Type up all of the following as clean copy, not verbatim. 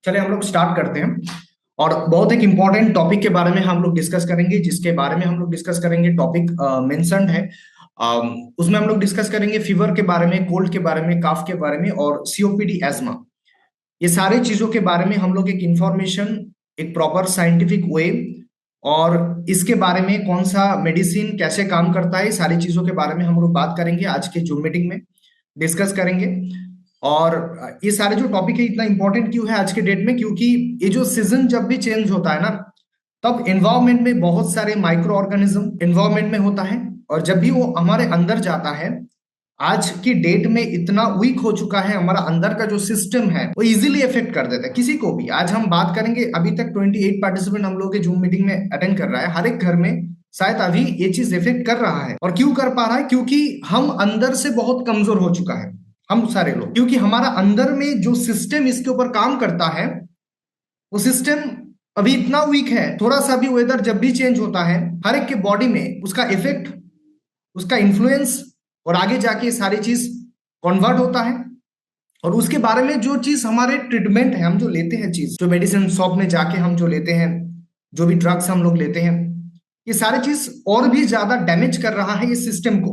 चले हम लोग स्टार्ट करते हैं। और बहुत एक इंपॉर्टेंट टॉपिक के बारे में हम लोग डिस्कस करेंगे, जिसके बारे में हम लोग डिस्कस करेंगे। टॉपिक मेंशन्ड है। उसमें हम लोग डिस्कस करेंगे फीवर के बारे में, कोल्ड के बारे में, काफ के बारे में और सीओपीडी, एस्मा। ये सारी चीजों के बारे में हम लोग एक इंफॉर्मेशन, एक प्रॉपर साइंटिफिक वे, और इसके बारे में कौन सा मेडिसिन कैसे काम करता है, सारी चीजों के बारे में हम लोग बात करेंगे आज के जूम मीटिंग में, डिस्कस करेंगे। और ये सारे जो टॉपिक है इतना इंपॉर्टेंट क्यों है आज के डेट में, क्योंकि ये जो सीजन जब भी चेंज होता है ना, तब एनवायरमेंट में बहुत सारे माइक्रो ऑर्गेनिज्म एनवायरमेंट में होता है, और जब भी वो हमारे अंदर जाता है, आज की डेट में इतना वीक हो चुका है हमारा अंदर का जो सिस्टम है, वो इजीली इफेक्ट कर देता है किसी को भी। आज हम बात करेंगे, अभी तक 28 पार्टिसिपेंट हम लोग के जूम मीटिंग में अटेंड कर रहा है। हर एक घर में शायद अभी ये चीज इफेक्ट कर रहा है। और क्यों कर पा रहा है? क्योंकि हम अंदर से बहुत कमजोर हो चुका है, हम सारे लोग। क्योंकि हमारा अंदर में जो सिस्टम इसके ऊपर काम करता है, वो सिस्टम अभी इतना वीक है। थोड़ा सा भी वेदर जब भी चेंज होता है, हर एक के बॉडी में उसका इफेक्ट, उसका इन्फ्लुएंस, और आगे जाके सारी चीज कन्वर्ट होता है। और उसके बारे में जो चीज हमारे ट्रीटमेंट है, हम जो लेते हैं चीज, जो मेडिसिन शॉप में जाके हम जो लेते हैं, जो भी ड्रग्स हम लोग लेते हैं, ये सारी चीज और भी ज्यादा डैमेज कर रहा है इस सिस्टम को,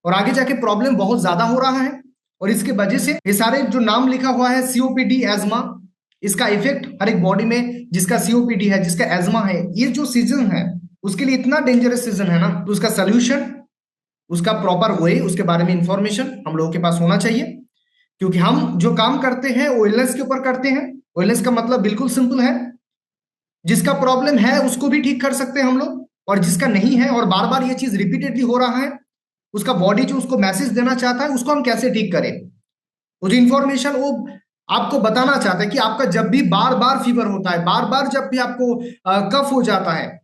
और आगे जाके प्रॉब्लम बहुत ज्यादा हो रहा है। और इसके वजह से ये सारे जो नाम लिखा हुआ है, सीओपीडी, एज्मा, इसका इफेक्ट हर एक बॉडी में, जिसका सीओपीडी है, जिसका एज्मा है, ये जो सीजन है उसके लिए इतना डेंजरस सीजन है ना, तो उसका सोल्यूशन, उसका प्रॉपर वे, उसके बारे में इंफॉर्मेशन हम लोगों के पास होना चाहिए। क्योंकि हम जो काम करते हैं वो इलनेस के ऊपर करते हैं। इलनेस का मतलब बिल्कुल सिंपल है, जिसका प्रॉब्लम है उसको भी ठीक कर सकते हैं हम लोग, और जिसका नहीं है और बार बार ये चीज रिपीटेडली हो रहा है, उसका बॉडी जो उसको मैसेज देना चाहता है, उसको हम कैसे ठीक करें। वो जो इंफॉर्मेशन वो आपको बताना चाहता है कि आपका जब भी बार बार फीवर होता है, बार बार जब भी आपको कफ हो जाता है,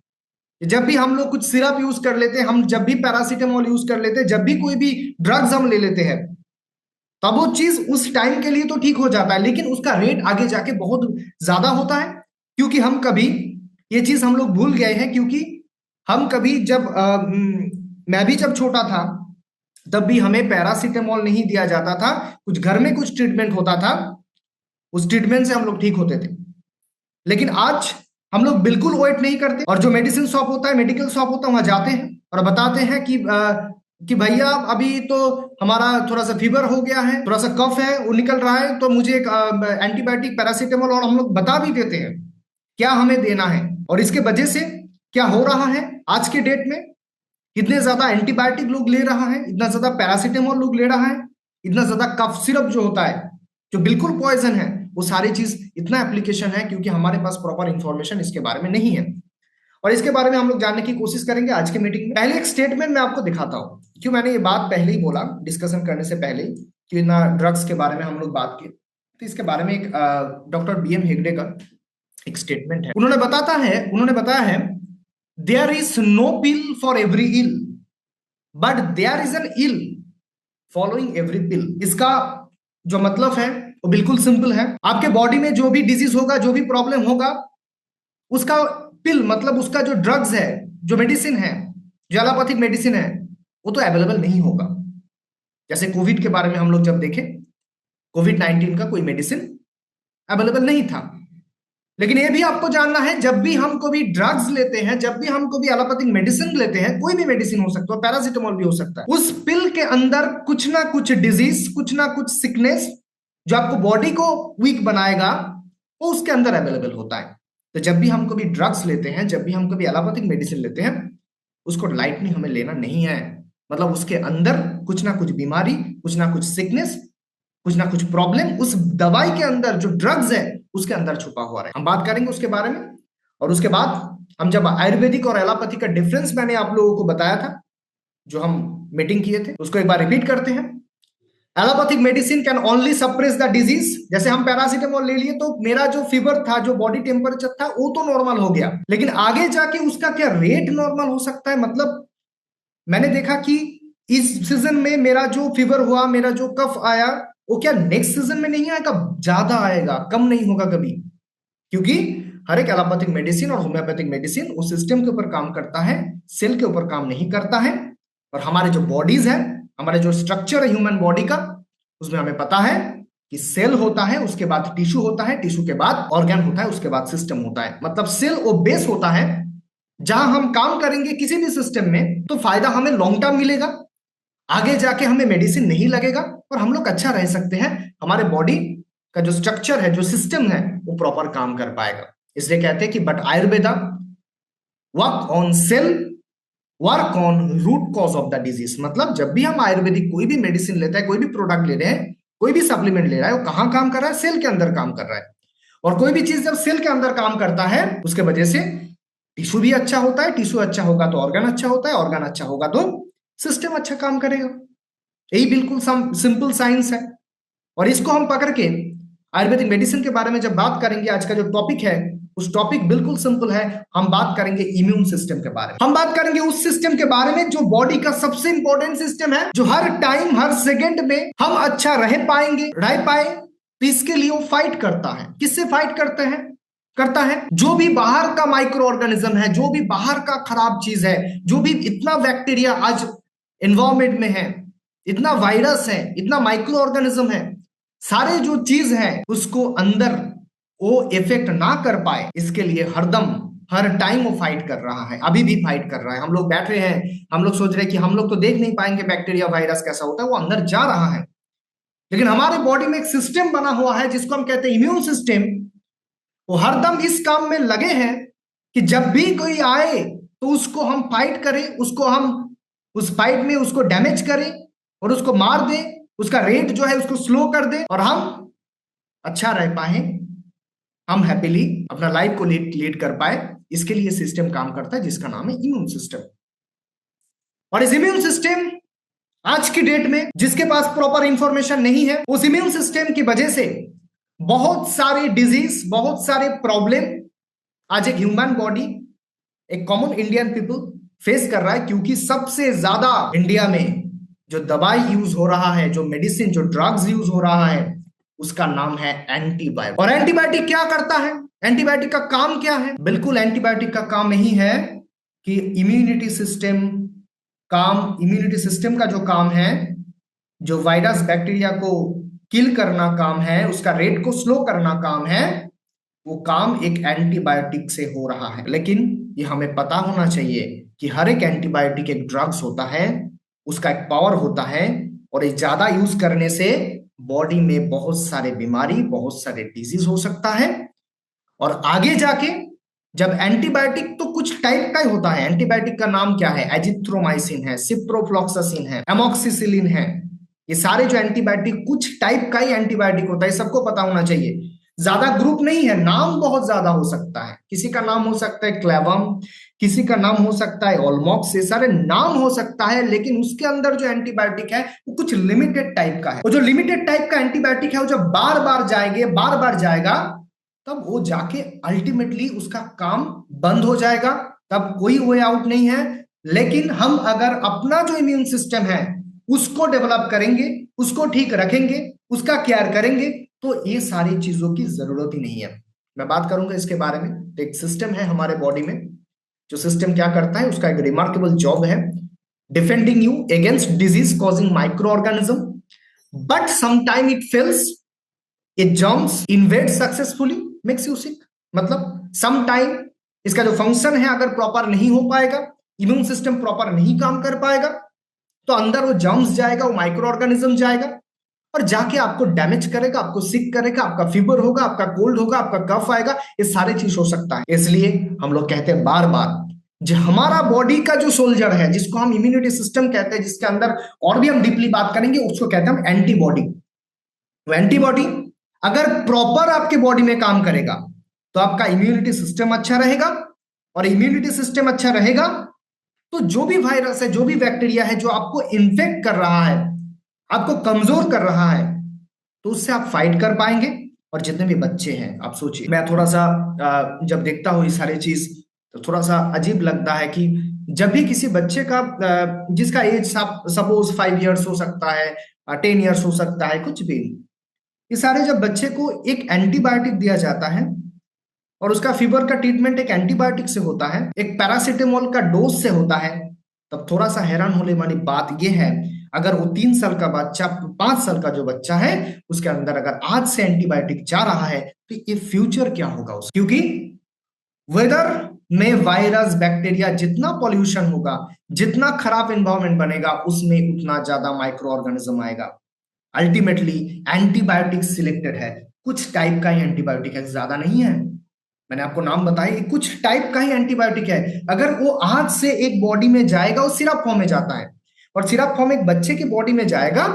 जब भी हम लोग कुछ सिरप यूज कर लेते हैं, हम जब भी पैरासीटामोल यूज कर लेते हैं, जब भी कोई भी ड्रग्स हम ले लेते हैं, तब वो चीज उस टाइम के लिए तो ठीक हो जाता है, लेकिन उसका रेट आगे जाके बहुत ज्यादा होता है। क्योंकि हम कभी ये चीज हम लोग भूल गए हैं। क्योंकि हम कभी जब मैं भी जब छोटा था, तब भी हमें पैरासीटामोल नहीं दिया जाता था, कुछ घर में कुछ ट्रीटमेंट होता था, उस ट्रीटमेंट से हम लोग ठीक होते थे। लेकिन आज हम लोग बिल्कुल वेट नहीं करते, और जो मेडिसिन शॉप होता है, मेडिकल शॉप होता है, वहां जाते हैं और बताते हैं कि भैया अभी तो हमारा थोड़ा सा फीवर हो गया है, थोड़ा सा कफ है, वो निकल रहा है, तो मुझे एक एंटीबायोटिक पैरासीटामोल, और हम लोग बता भी देते हैं क्या हमें देना है। और इसके वजह से क्या हो रहा है आज के डेट में, इतने ज्यादा एंटीबायोटिक लोग ले रहा है, इतना ज्यादा पैरासीटामोल लोग ले रहा है, इतना ज्यादा कफ सिरप जो होता है, जो बिल्कुल पॉइजन है, वो सारी चीज इतना एप्लीकेशन है, क्योंकि हमारे पास प्रॉपर इंफॉर्मेशन इसके बारे में नहीं है। और इसके बारे में हम लोग जानने की कोशिश करेंगे आज के मीटिंग में। पहले एक स्टेटमेंट मैं आपको दिखाता हूं, क्यों मैंने ये बात पहले ही बोला डिस्कशन करने से पहले कि ना ड्रग्स के बारे में हम लोग बात की, तो इसके बारे में एक डॉक्टर बीएम हेगड़े का एक स्टेटमेंट है। उन्होंने बताया है, there is no pill for every ill, but there is an ill following every pill. इसका जो मतलब है वो बिल्कुल सिंपल है। आपके बॉडी में जो भी डिजीज होगा, जो भी प्रॉब्लम होगा, उसका पिल मतलब उसका जो ड्रग्स है, जो मेडिसिन है, जो एलोपैथिक मेडिसिन है, वो तो अवेलेबल नहीं होगा। जैसे कोविड के बारे में हम लोग जब देखें, कोविड-19 का कोई मेडिसिन अवेलेबल नहीं था। लेकिन ये भी आपको जानना है, जब भी हम कोई ड्रग्स लेते हैं, जब भी हम कोई एलोपैथिक मेडिसिन लेते हैं, कोई भी मेडिसिन हो सकता है, पैरासीटामोल भी हो सकता है, उस पिल के अंदर कुछ ना कुछ डिजीज, कुछ ना कुछ सिकनेस जो आपको बॉडी को वीक बनाएगा, वो उसके अंदर अवेलेबल होता है। तो जब भी हम कभी ड्रग्स लेते हैं, जब भी हम कभी एलोपैथिक मेडिसिन लेते हैं, उसको लाइटली हमें लेना नहीं है। मतलब उसके अंदर कुछ ना कुछ बीमारी, कुछ ना कुछ सिकनेस, कुछ ना कुछ प्रॉब्लम उस दवाई के अंदर, जो ड्रग्स है उसके अंदर छुपा हुआ है। हम बात करेंगे उसके बारे में। और उसके बाद हम जब आयुर्वेदिक और एलोपैथी का डिफरेंस मैंने आप लोगों को बताया था, जो हम मीटिंग किए थे, उसको एक बार रिपीट करते हैं। Allopathic medicine can only suppress the disease. जैसे हम पैरासीटामोल ले लिए तो मेरा जो फीवर था, जो बॉडी टेम्परेचर था, वो तो नॉर्मल हो गया, लेकिन आगे जाके उसका क्या रेट नॉर्मल हो सकता है। मतलब मैंने देखा कि इस सीजन में मेरा जो फीवर हुआ, मेरा जो कफ आया, वो क्या नेक्स्ट सीजन में नहीं आएगा, ज्यादा आएगा, कम नहीं होगा कभी। क्योंकि हर एक एलोपैथिक मेडिसिन और होम्योपैथिक मेडिसिन उस सिस्टम के ऊपर काम करता है, सेल के ऊपर काम नहीं करता है। और हमारे जो बॉडीज है, हमारे जो स्ट्रक्चर है ह्यूमन बॉडी का, उसमें हमें पता है कि सेल होता है, उसके बाद टिश्यू होता है, टिश्यू के बाद ऑर्गन होता है, उसके बाद सिस्टम होता है। मतलब सेल वो बेस होता है जहां हम काम करेंगे किसी भी सिस्टम में तो फायदा हमें लॉन्ग टर्म मिलेगा, आगे जाके हमें मेडिसिन नहीं लगेगा और हम लोग अच्छा रह सकते हैं। हमारे बॉडी का जो स्ट्रक्चर है, जो सिस्टम है, वो प्रॉपर काम कर पाएगा। इसलिए कहते हैं कि but Ayurveda work on cell, work on root cause of the disease. मतलब जब भी हम आयुर्वेदिक कोई भी मेडिसिन लेते हैं, कोई भी प्रोडक्ट ले रहे हैं, कोई भी सप्लीमेंट ले रहा है, वो कहां काम कर रहा है? सेल के अंदर काम कर रहा है। और कोई भी चीज जब सेल के अंदर काम करता है, उसके वजह से टिश्यू भी अच्छा होता है, टिश्यू अच्छा होगा तो ऑर्गन अच्छा होता है, ऑर्गन अच्छा होगा तो सिस्टम अच्छा काम करेगा। यही बिल्कुल सिंपल साइंस है। और इसको हम पकड़ के आयुर्वेदिक मेडिसिन के बारे में जब बात करेंगे, आज का जो टॉपिक है उस टॉपिक बिल्कुल सिंपल है। हम बात करेंगे इम्यून सिस्टम के बारे में। हम बात करेंगे उस सिस्टम के बारे में जो बॉडी का सबसे इंपॉर्टेंट सिस्टम है, जो हर टाइम हर सेकेंड में हम अच्छा रह पाएंगे, रह पाए, तो इसके लिए वो फाइट करता है। किससे फाइट करता है? जो भी बाहर का माइक्रो ऑर्गेनिज्म है, जो भी बाहर का खराब चीज है, जो भी इतना बैक्टीरिया आज एनवायरमेंट में है, इतना वायरस है, इतना माइक्रो ऑर्गेनिज्म है, सारे जो चीज है उसको अंदर वो इफेक्ट ना कर पाए, इसके लिए हरदम हर टाइम वो फाइट कर रहा है। अभी भी फाइट कर रहा है। हम लोग बैठे हैं, हम लोग सोच रहे हैं कि हम लोग तो देख नहीं पाएंगे बैक्टीरिया वायरस कैसा होता है, वो अंदर जा रहा है। लेकिन हमारे बॉडी में एक सिस्टम बना हुआ है जिसको हम कहते हैं इम्यून सिस्टम। वो हरदम इस काम में लगे हैं कि जब भी कोई आए तो उसको हम फाइट करें, उसको हम उस फाइट में उसको डैमेज करें और उसको मार दें, उसका रेट जो है उसको स्लो कर दें और हम अच्छा रह पाए, हम हैप्पीली अपना लाइफ को लीड कर पाए। इसके लिए सिस्टम काम करता है जिसका नाम है इम्यून सिस्टम। और इस इम्यून सिस्टम आज की डेट में जिसके पास प्रॉपर इंफॉर्मेशन नहीं है, उस इम्यून सिस्टम की वजह से बहुत सारे डिजीज, बहुत सारे प्रॉब्लम आज एक ह्यूमन बॉडी, एक कॉमन इंडियन पीपल फेस कर रहा है। क्योंकि सबसे ज्यादा इंडिया में जो दवाई यूज हो रहा है, जो मेडिसिन, जो ड्रग्स यूज हो रहा है, उसका नाम है एंटीबायोटिक। और एंटीबायोटिक क्या करता है? एंटीबायोटिक का काम क्या है? बिल्कुल एंटीबायोटिक का काम यही है कि इम्यूनिटी सिस्टम का जो काम है, जो वायरस बैक्टीरिया को किल करना काम है, उसका रेट को स्लो करना काम है, वो काम एक एंटीबायोटिक से हो रहा है। लेकिन ये हमें पता होना चाहिए कि हर एक एंटीबायोटिक एक ड्रग्स होता है, उसका एक पावर होता है, और ये ज्यादा यूज करने से बॉडी में बहुत सारे बीमारी, बहुत सारे डिजीज हो सकता है। और आगे जाके जब एंटीबायोटिक तो कुछ टाइप का ही होता है। एंटीबायोटिक का नाम क्या है? एजिथ्रोमाइसिन है, सिप्रोफ्लॉक्सासिन है, एमॉक्सिसिलिन है। ये सारे जो एंटीबायोटिक कुछ टाइप का ही एंटीबायोटिक होता है, सबको पता होना चाहिए। ज्यादा ग्रुप नहीं है, नाम बहुत ज्यादा हो सकता है। किसी का नाम हो सकता है क्लेवम, किसी का नाम हो सकता है ऑलमॉक्स, ये सारे नाम हो सकता है। लेकिन उसके अंदर जो एंटीबायोटिक है वो कुछ लिमिटेड टाइप का है। वो जो लिमिटेड टाइप का एंटीबायोटिक है, वो जब बार बार जाएगा, तब वो जाके अल्टीमेटली उसका काम बंद हो जाएगा, तब कोई वे आउट नहीं है। लेकिन हम अगर अपना जो इम्यून सिस्टम है उसको डेवलप करेंगे, उसको ठीक रखेंगे, उसका केयर करेंगे, तो ये सारी चीजों की जरूरत ही नहीं है। मैं बात करूंगा इसके बारे में। तो एक सिस्टम है हमारे बॉडी में, जो सिस्टम क्या करता है, उसका एक रिमार्केबल जॉब है defending you against disease causing microorganism, but sometime it fails, it jumps invade successfully, makes you sick. मतलब सम टाइम इसका जो फंक्शन है अगर प्रॉपर नहीं हो पाएगा, इम्यून सिस्टम प्रॉपर नहीं काम कर पाएगा, तो अंदर वो जर्म्स जाएगा, वो माइक्रो ऑर्गेनिज्म जाएगा और जाके आपको डैमेज करेगा, आपको सिक करेगा, आपका फीवर होगा, आपका कोल्ड होगा, आपका कफ आएगा, ये सारे चीज हो सकता है। इसलिए हम लोग कहते हैं बार बार, जो हमारा बॉडी का जो सोल्जर है, जिसको हम इम्यूनिटी सिस्टम कहते हैं, जिसके अंदर और भी हम डीपली बात करेंगे, उसको कहते हैं हम एंटीबॉडी। वो एंटीबॉडी अगर प्रॉपर आपके बॉडी में काम करेगा तो आपका इम्यूनिटी सिस्टम अच्छा रहेगा, और इम्यूनिटी सिस्टम अच्छा रहेगा तो जो भी वायरस है, जो भी बैक्टीरिया है जो आपको इन्फेक्ट कर रहा है, आपको कमजोर कर रहा है, तो उससे आप फाइट कर पाएंगे। और जितने भी बच्चे हैं, आप सोचिए, मैं थोड़ा सा जब देखता हूँ ये सारी चीज तो थोड़ा सा अजीब लगता है कि जब भी किसी बच्चे का जिसका एज सपोज 5 इयर्स हो सकता है, 10 इयर्स हो सकता है, कुछ भी, ये सारे जब बच्चे को एक एंटीबायोटिक दिया जाता है और उसका फीवर का ट्रीटमेंट एक एंटीबायोटिक से होता है, एक पैरासीटामोल का डोज से होता है, तब थोड़ा सा हैरान होने वाली बात यह है, अगर वो 3 साल का बच्चा, 5 साल का जो बच्चा है, उसके अंदर अगर आज से एंटीबायोटिक जा रहा है तो ये फ्यूचर क्या होगा उसका? क्योंकि वेदर में वायरस बैक्टीरिया, जितना पॉल्यूशन होगा, जितना खराब एनवायरमेंट बनेगा, उसमें उतना ज्यादा माइक्रो ऑर्गेनिज्म आएगा। अल्टीमेटली एंटीबायोटिक सिलेक्टेड है, कुछ टाइप का ही एंटीबायोटिक है, ज्यादा नहीं है। मैंने आपको नाम बताया, कुछ टाइप का ही एंटीबायोटिक है। अगर वो आज से एक बॉडी में जाएगा, वो सिरप फॉर्म में जाता है, और सिरप फॉर्म एक बच्चे की बॉडी में जाएगा,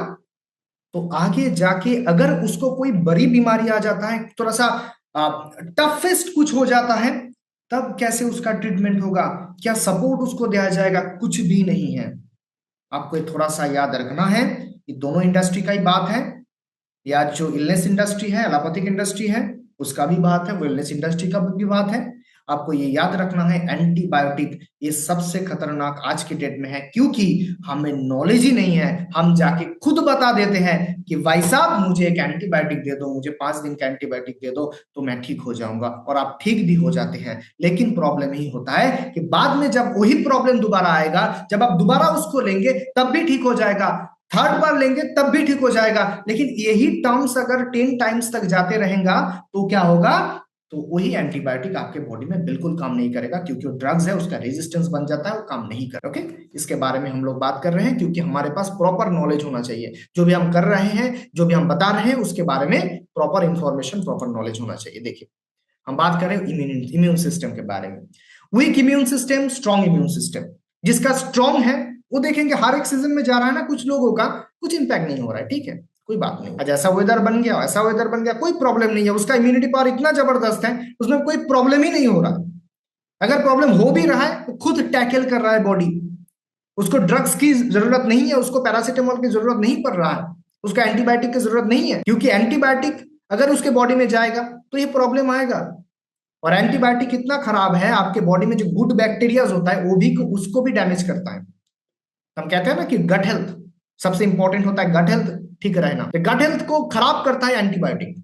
तो आगे जाके अगर उसको कोई बड़ी बीमारी आ जाता है, थोड़ा सा टफेस्ट कुछ हो जाता है, तब कैसे उसका ट्रीटमेंट होगा, क्या सपोर्ट उसको दिया जाएगा? कुछ भी नहीं है। आपको ये थोड़ा सा याद रखना है, ये दोनों इंडस्ट्री का ही बात है। या जो इलनेस इंडस्ट्री है, एलोपैथिक इंडस्ट्री है, उसका भी बात है, वेलनेस इंडस्ट्री का भी बात है। आपको ये याद रखना है, एंटीबायोटिक ये सबसे खतरनाक आज की डेट में है, क्योंकि हमें नॉलेज ही नहीं है। हम जाके खुद बता देते हैं कि भाई साहब मुझे एक एंटीबायोटिक दे दो, मुझे 5 दिन का एंटीबायोटिक दे दो तो मैं ठीक हो जाऊंगा, और आप ठीक भी हो जाते हैं। लेकिन प्रॉब्लम यही होता है कि बाद में जब वही प्रॉब्लम दोबारा आएगा, जब आप दोबारा उसको लेंगे तब भी ठीक हो जाएगा, थर्ड बार लेंगे तब भी ठीक हो जाएगा, लेकिन यही टर्म्स अगर 10 टाइम्स तक जाते रहेगा तो क्या होगा? तो वही एंटीबायोटिक आपके बॉडी में बिल्कुल काम नहीं करेगा, क्योंकि वो ड्रग्स है, उसका रेजिस्टेंस बन जाता है, वो काम नहीं कर। ओके, इसके बारे में हम लोग बात कर रहे हैं, क्योंकि हमारे पास प्रॉपर नॉलेज होना चाहिए। जो भी हम कर रहे हैं, जो भी हम बता रहे हैं, उसके बारे में प्रॉपर इंफॉर्मेशन, प्रॉपर नॉलेज होना चाहिए। देखिए, हम बात करें इम्यून सिस्टम के बारे में। Week immune system, strong immune system. जिसका स्ट्रॉन्ग है वो देखेंगे हर एक सीजन में जा रहा है ना, कुछ लोगों का कुछ इंपैक्ट नहीं हो रहा है, ठीक है, कोई बात नहीं। आज ऐसा वेदर बन गया, ऐसा वेदर बन गया, कोई प्रॉब्लम नहीं है, उसका इम्यूनिटी पावर इतना जबरदस्त है, उसमें कोई प्रॉब्लम ही नहीं हो रहा। अगर प्रॉब्लम हो भी रहा है तो खुद टैकल कर रहा है बॉडी, उसको ड्रग्स की जरूरत नहीं है, उसको पैरासिटामोल की जरूरत नहीं पड़ रहा है, उसको एंटीबायोटिक की जरूरत नहीं है, क्योंकि एंटीबायोटिक अगर उसके बॉडी में जाएगा तो ये प्रॉब्लम आएगा। और एंटीबायोटिक कितना खराब है, आपके बॉडी में जो गुड बैक्टीरिया होता है वो भी उसको भी डैमेज करता है। हम कहते हैं ना कि गट हेल्थ सबसे इंपॉर्टेंट होता है, गट हेल्थ ठीक रहना, तो गट हेल्थ को खराब करता है एंटीबायोटिक।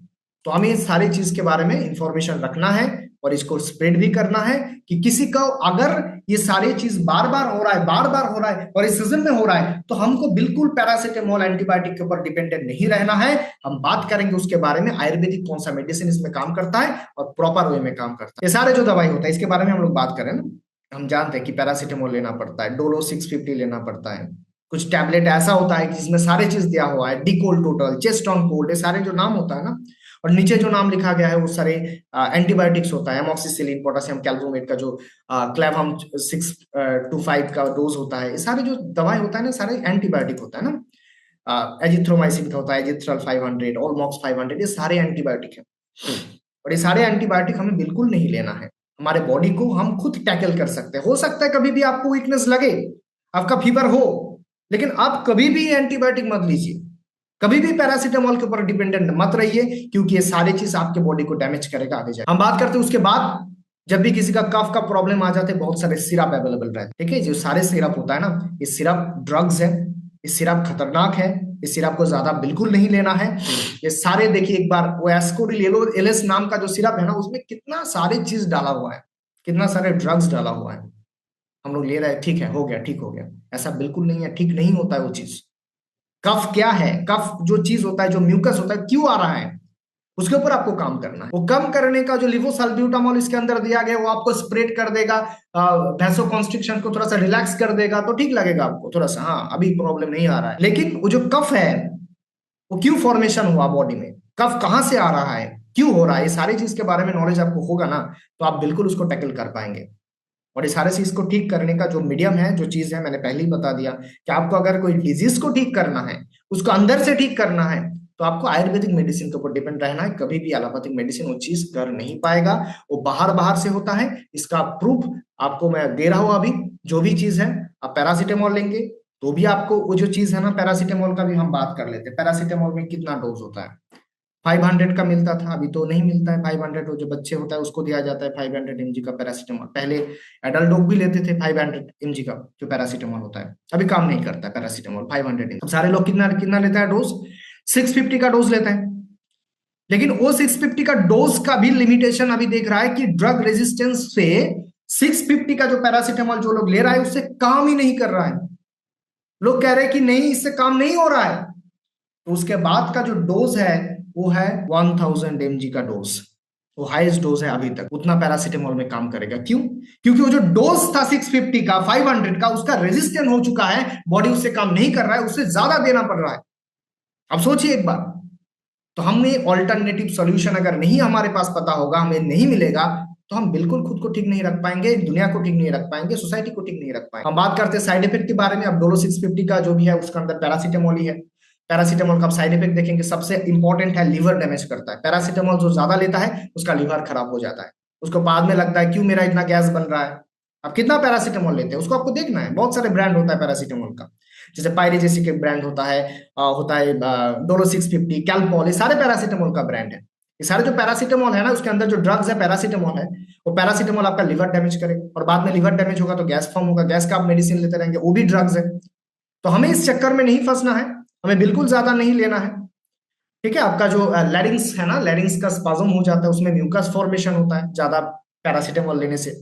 तो हमें इस सारी चीज के बारे में इंफॉर्मेशन रखना है और इसको स्प्रेड भी करना है, कि किसी को अगर ये सारी चीज बार बार हो रहा है, बार बार हो रहा है और इस सीजन में हो रहा है, तो हमको बिल्कुल पैरासिटामोल एंटीबायोटिक के ऊपर डिपेंडेंट नहीं रहना है। हम बात करेंगे उसके बारे में, आयुर्वेदिक कौन सा मेडिसिन इसमें काम करता है और प्रॉपर वे में काम करता है। ये सारे जो दवाई होता है इसके बारे में हम लोग बात करें ना, हम जानते हैं कि पैरासिटामोल लेना पड़ता है, डोलो 650 लेना पड़ता है, कुछ टैबलेट ऐसा होता है जिसमें सारे चीज दिया हुआ है, डिकोल टोटल, चेस्ट ऑन कोल्ड, ये सारे जो नाम होता है ना, और नीचे जो नाम लिखा गया है वो सारे एंटीबायोटिक्स होता है, एमॉक्सिसिलिन, पोटेशियम कैल्वोमेट का जो क्लेवम 625 का डोज होता है, ये सारे जो दवाई होता है ना, सारे एंटीबायोटिक होता है ना, एजिथ्रोमाइसिन होता है, एजिथ्रल 500, ऑलमॉक्स 500, ये सारे एंटीबायोटिक है। और ये सारे एंटीबायोटिक हमें बिल्कुल नहीं लेना है, हमारे बॉडी को हम खुद टैकल कर सकते हैं। हो सकता है कभी भी आपको वीकनेस लगे, आपका फीवर हो, लेकिन आप कभी भी एंटीबायोटिक मत लीजिए, कभी भी पैरासिटामोल के ऊपर डिपेंडेंट मत रहिए, क्योंकि ये सारी चीज आपके बॉडी को डैमेज करेगा आगे जाकर। हम बात करते हैं उसके बाद, जब भी किसी का कफ का प्रॉब्लम आ जाते हैं, बहुत सारे सिरप अवेलेबल रहते हैं, ठीक है, जो सारे सिरप होता है ना, ये सिरप ड्रग्स है, ये सिरप खतरनाक है, इस सिरप को ज्यादा बिल्कुल नहीं लेना है। ये सारे देखिए, एक बार वो एस्कोडिल एलएस नाम का जो सिरप है ना, उसमें कितना सारे चीज डाला हुआ है, कितना सारे ड्रग्स डाला हुआ है, हम लोग ले रहे हैं, ठीक है, हो गया, ठीक हो गया, ऐसा बिल्कुल नहीं है, ठीक नहीं होता है वो चीज। कफ क्या है, कफ जो चीज होता है, जो म्यूकस होता है, क्यों आ रहा है, उसके ऊपर आपको काम करना है। वो कम करने का जो लिवोसाल्ब्यूटामॉल इसके अंदर दिया गया, वो आपको स्प्रेड कर देगा, वैसो कॉन्स्ट्रिक्शन को थोड़ा सा रिलैक्स कर देगा, तो ठीक लगेगा आपको थोड़ा सा, हाँ अभी प्रॉब्लम नहीं आ रहा है। लेकिन वो जो कफ है, वो क्यों फॉर्मेशन हुआ बॉडी में, कफ कहां से आ रहा है, क्यों हो रहा है, ये सारी चीज के बारे में नॉलेज आपको होगा ना, तो आप बिल्कुल उसको टैकल कर पाएंगे। और इस सारे चीज को ठीक करने का जो मीडियम है, जो चीज है, मैंने पहले ही बता दिया कि आपको अगर कोई डिजीज को ठीक करना है, उसको अंदर से ठीक करना है, तो आपको आयुर्वेदिक मेडिसिन के ऊपर डिपेंड रहना है। कभी भी एलोपैथिक मेडिसिन वो चीज कर नहीं पाएगा, वो बाहर बाहर से होता है। इसका प्रूफ आपको मैं दे रहा हूं अभी। जो भी चीज है, आप पैरासिटामोल लेंगे तो भी आपको वो जो चीज है ना, पैरासिटामोल का भी हम बात कर लेते हैं। पैरासिटामोल में कितना डोज होता है? 500 का मिलता था, अभी तो नहीं मिलता है 500। वो जो बच्चे होता है उसको दिया जाता है 500 mg का पैरासिटामोल। पहले एडल्ट लोग भी लेते थे 500 mg का जो पैरासिटामोल होता है, अभी काम नहीं करता है पैरासिटामोल 500 mg। अब सारे लोग कितना कितना लेता है डोज? 650 का डोज लेता है। लेकिन वो 650 का डोज का भी लिमिटेशन अभी देख रहा है कि ड्रग रेजिस्टेंस से 650 का जो पैरासिटामोल जो लोग ले रहा है उससे काम ही नहीं कर रहा है। लोग कह रहे हैं कि नहीं, इससे काम नहीं हो रहा है। तो उसके बाद का जो डोज है वो है 1000 mg का डोज। वो हाईएस्ट डोज है अभी तक, उतना पैरासीटामोल में काम करेगा। क्यों? क्योंकि वो जो डोज था 650 का, 500 का, उसका रेजिस्टेंट हो चुका है, बॉडी उससे काम नहीं कर रहा है, उससे ज्यादा देना पड़ रहा है। अब सोचिए एक बार। तो हमें ऑल्टरनेटिव सॉल्यूशन अगर नहीं हमारे पास पता होगा, हमें नहीं मिलेगा, तो हम बिल्कुल खुद को ठीक नहीं रख पाएंगे, दुनिया को ठीक नहीं रख पाएंगे, सोसाइटी को ठीक नहीं रख पाएंगे। हम बात करते हैं साइड इफेक्ट के बारे में। अब डोलो 650 का जो भी है उसका अंदर पैरासीटामोल ही है। पैरासीटामोल का आप साइड इफेक्ट देखेंगे, सबसे इंपॉर्टेंट है लीवर डैमेज करता है। पैरासीटामोल जो ज्यादा लेता है उसका लीवर खराब हो जाता है, उसको बाद में लगता है क्यों मेरा इतना गैस बन रहा है। अब कितना पैरासीटामोल लेते हैं उसको आपको देखना है। बहुत सारे ब्रांड होता है पैरासीटामोल का, जैसे पायरेजेसी के ब्रांड होता है डोलो 650, कैलपॉल, ये सारे पैरासीटामोल का ब्रांड है। ये सारे जो पैरासीटामोल है ना, उसके अंदर जो ड्रग्स है पैरासीटामोल है, वो पैरासीटामोल आपका लिवर डैमेज करेगा, और बाद में लिवर डैमेज होगा तो गैस फॉर्म होगा, गैस का आप मेडिसिन लेते रहेंगे, वो भी ड्रग्स है। तो हमें इस चक्कर में नहीं फंसना है, हमें बिल्कुल ज्यादा नहीं लेना है। ठीक है, आपका जो लैरिंग्स है ना, लैरिंग्स का स्पाज्म हो जाता है, उसमें म्यूकस फॉर्मेशन होता है ज्यादा पैरासीटामोल लेने से।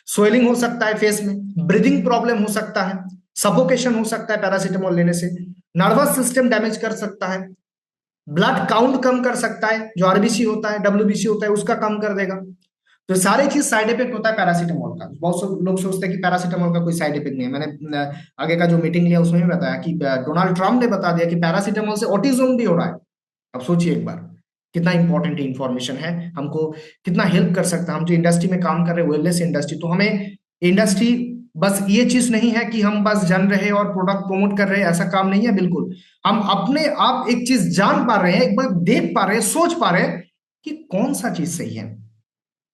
स्वेलिंग हो सकता है फेस में, ब्रीदिंग प्रॉब्लम हो सकता है, सफोकेशन हो सकता है पैरासीटामोल लेने से, नर्वस सिस्टम डैमेज कर सकता है, ब्लड काउंट कम कर सकता है, जो आरबीसी होता है, डब्ल्यूबीसी होता है, उसका कम कर देगा। तो सारी चीज साइड इफेक्ट होता है पैरासीटामोल का। बहुत से लोग सोचते हैं कि पैरासीटामोल का कोई साइड इफेक्ट नहीं है। मैंने आगे का जो मीटिंग लिया उसमें भी बताया कि डोनाल्ड ट्रम्प ने बता दिया कि पैरासीटामोल से ऑटिज्म भी हो रहा है। अब सोचिए एक बार, कितना इंपॉर्टेंट इंफॉर्मेशन है, हमको कितना हेल्प कर सकता है। हम जो इंडस्ट्री में काम कर रहे हैं, वेलनेस इंडस्ट्री, तो हमें इंडस्ट्री बस ये चीज नहीं है कि हम बस जान रहे हैं और प्रोडक्ट प्रमोट कर रहे हैं, ऐसा काम नहीं है बिल्कुल। हम अपने आप एक चीज जान पा रहे हैं, एक बार देख पा रहे हैं, सोच पा रहे हैं कि कौन सा चीज सही है।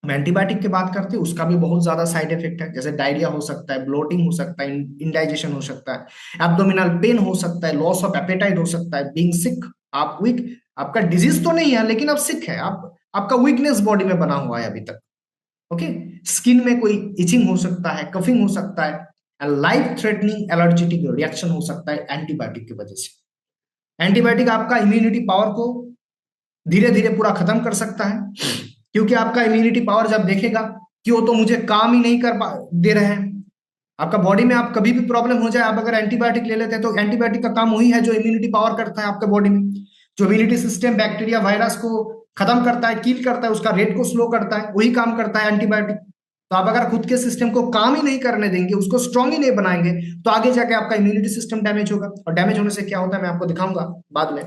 हम एंटीबायोटिक की बात करते हैं, उसका भी बहुत ज्यादा साइड इफेक्ट है, जैसे डायरिया हो सकता है, ब्लोटिंग हो सकता है, इंडाइजेशन हो सकता है, एब्डोमिनल पेन हो सकता है, लॉस ऑफ एपेटाइट हो सकता है, बीइंग सिक, आप वीक। आपका डिजीज तो नहीं है लेकिन आप सिक है, आप आपका वीकनेस बॉडी में बना हुआ है अभी तक। ओके, स्किन में कोई इचिंग हो सकता है, कफिंग हो सकता है, लाइफ थ्रेटनिंग एलर्जेटिक रिएक्शन हो सकता है एंटीबायोटिक की वजह से। एंटीबायोटिक आपका इम्यूनिटी पावर को धीरे धीरे पूरा खत्म कर सकता है, क्योंकि आपका इम्यूनिटी पावर जब देखेगा कि वो तो मुझे काम ही नहीं कर दे रहे हैं। आपका बॉडी में आप कभी भी प्रॉब्लम हो जाए, आप अगर एंटीबायोटिक ले लेते हैं, तो एंटीबायोटिक का काम वही है जो इम्यूनिटी पावर करता है आपके बॉडी में। जो इम्यूनिटी सिस्टम बैक्टीरिया वायरस को खत्म करता है, किल करता है, उसका रेट को स्लो करता है, वही काम करता है एंटीबायोटिक। तो आप अगर खुद के सिस्टम को काम ही नहीं करने देंगे, उसको स्ट्रांग ही नहीं बनाएंगे, तो आगे जाके आपका इम्यूनिटी सिस्टम डैमेज होगा। और डैमेज होने से क्या होता है मैं आपको दिखाऊंगा बाद में,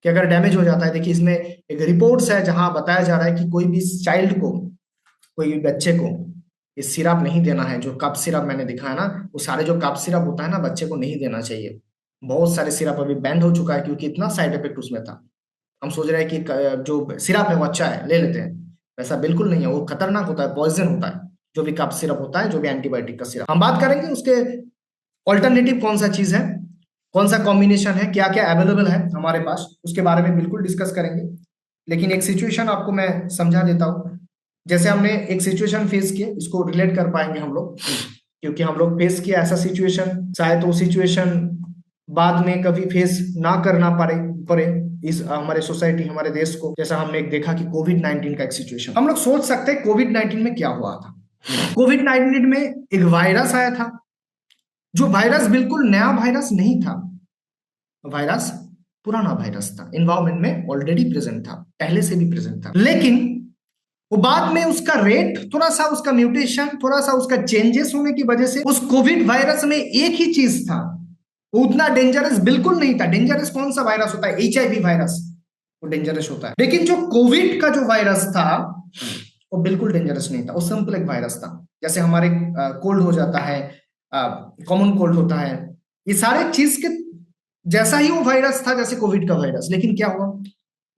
कि अगर डैमेज हो जाता है। देखिए, इसमें एक रिपोर्ट्स है जहां बताया जा रहा है कि कोई भी चाइल्ड को, कोई भी बच्चे को ये सिरप नहीं देना है। जो कप सिरप मैंने दिखाया ना, वो सारे जो कप सिरप होता है ना, बच्चे को नहीं देना चाहिए। बहुत सारे सिरप अभी बैंड हो चुका है क्योंकि इतना साइड इफेक्ट उसमें था। हम सोच रहे हैं कि जो सिरप है वो अच्छा है, ले लेते हैं। ऐसा बिल्कुल नहीं है, वो खतरनाक होता है, पॉइजन होता है। जो भी कप सिरप होता है, जो भी एंटीबायोटिक का सिरप, हम बात करेंगे उसके ऑल्टरनेटिव कौन सा चीज है, कौन सा कॉम्बिनेशन है, क्या क्या अवेलेबल है हमारे पास, उसके बारे में बिल्कुल डिस्कस करेंगे। लेकिन एक सिचुएशन आपको मैं समझा देता हूँ। जैसे हमने एक सिचुएशन फेस किया, इसको रिलेट कर पाएंगे हम लोग, क्योंकि हम लोग फेस किया ऐसा सिचुएशन, शायद वो सिचुएशन बाद में कभी फेस ना करना पड़े पड़े इस हमारे सोसाइटी, हमारे देश को। जैसा हमने एक देखा कि कोविड 19 का एक सिचुएशन, हम लोग सोच सकते हैं कोविड 19 में क्या हुआ था। कोविड 19 में एक वायरस आया था, जो वायरस बिल्कुल नया वायरस नहीं था। वायरस पुराना वायरस था, एनवायरमेंट में ऑलरेडी प्रेजेंट था, पहले से भी प्रेजेंट था। लेकिन वो बाद में उसका रेट थोड़ा सा, उसका म्यूटेशन थोड़ा सा, उसका चेंजेस होने की वजह से उस कोविड वायरस में एक ही चीज था, वो उतना डेंजरस बिल्कुल नहीं था। डेंजरस कौन सा वायरस होता है? HIV वायरस, वो डेंजरस होता है। लेकिन जो कोविड का जो वायरस था वो बिल्कुल डेंजरस नहीं था, वो सिंपल एक वायरस था। जैसे हमारे कोल्ड हो जाता है, कॉमन कोल्ड होता है, ये सारे चीज के जैसा ही वो वायरस था, जैसे कोविड का वायरस। लेकिन क्या हुआ,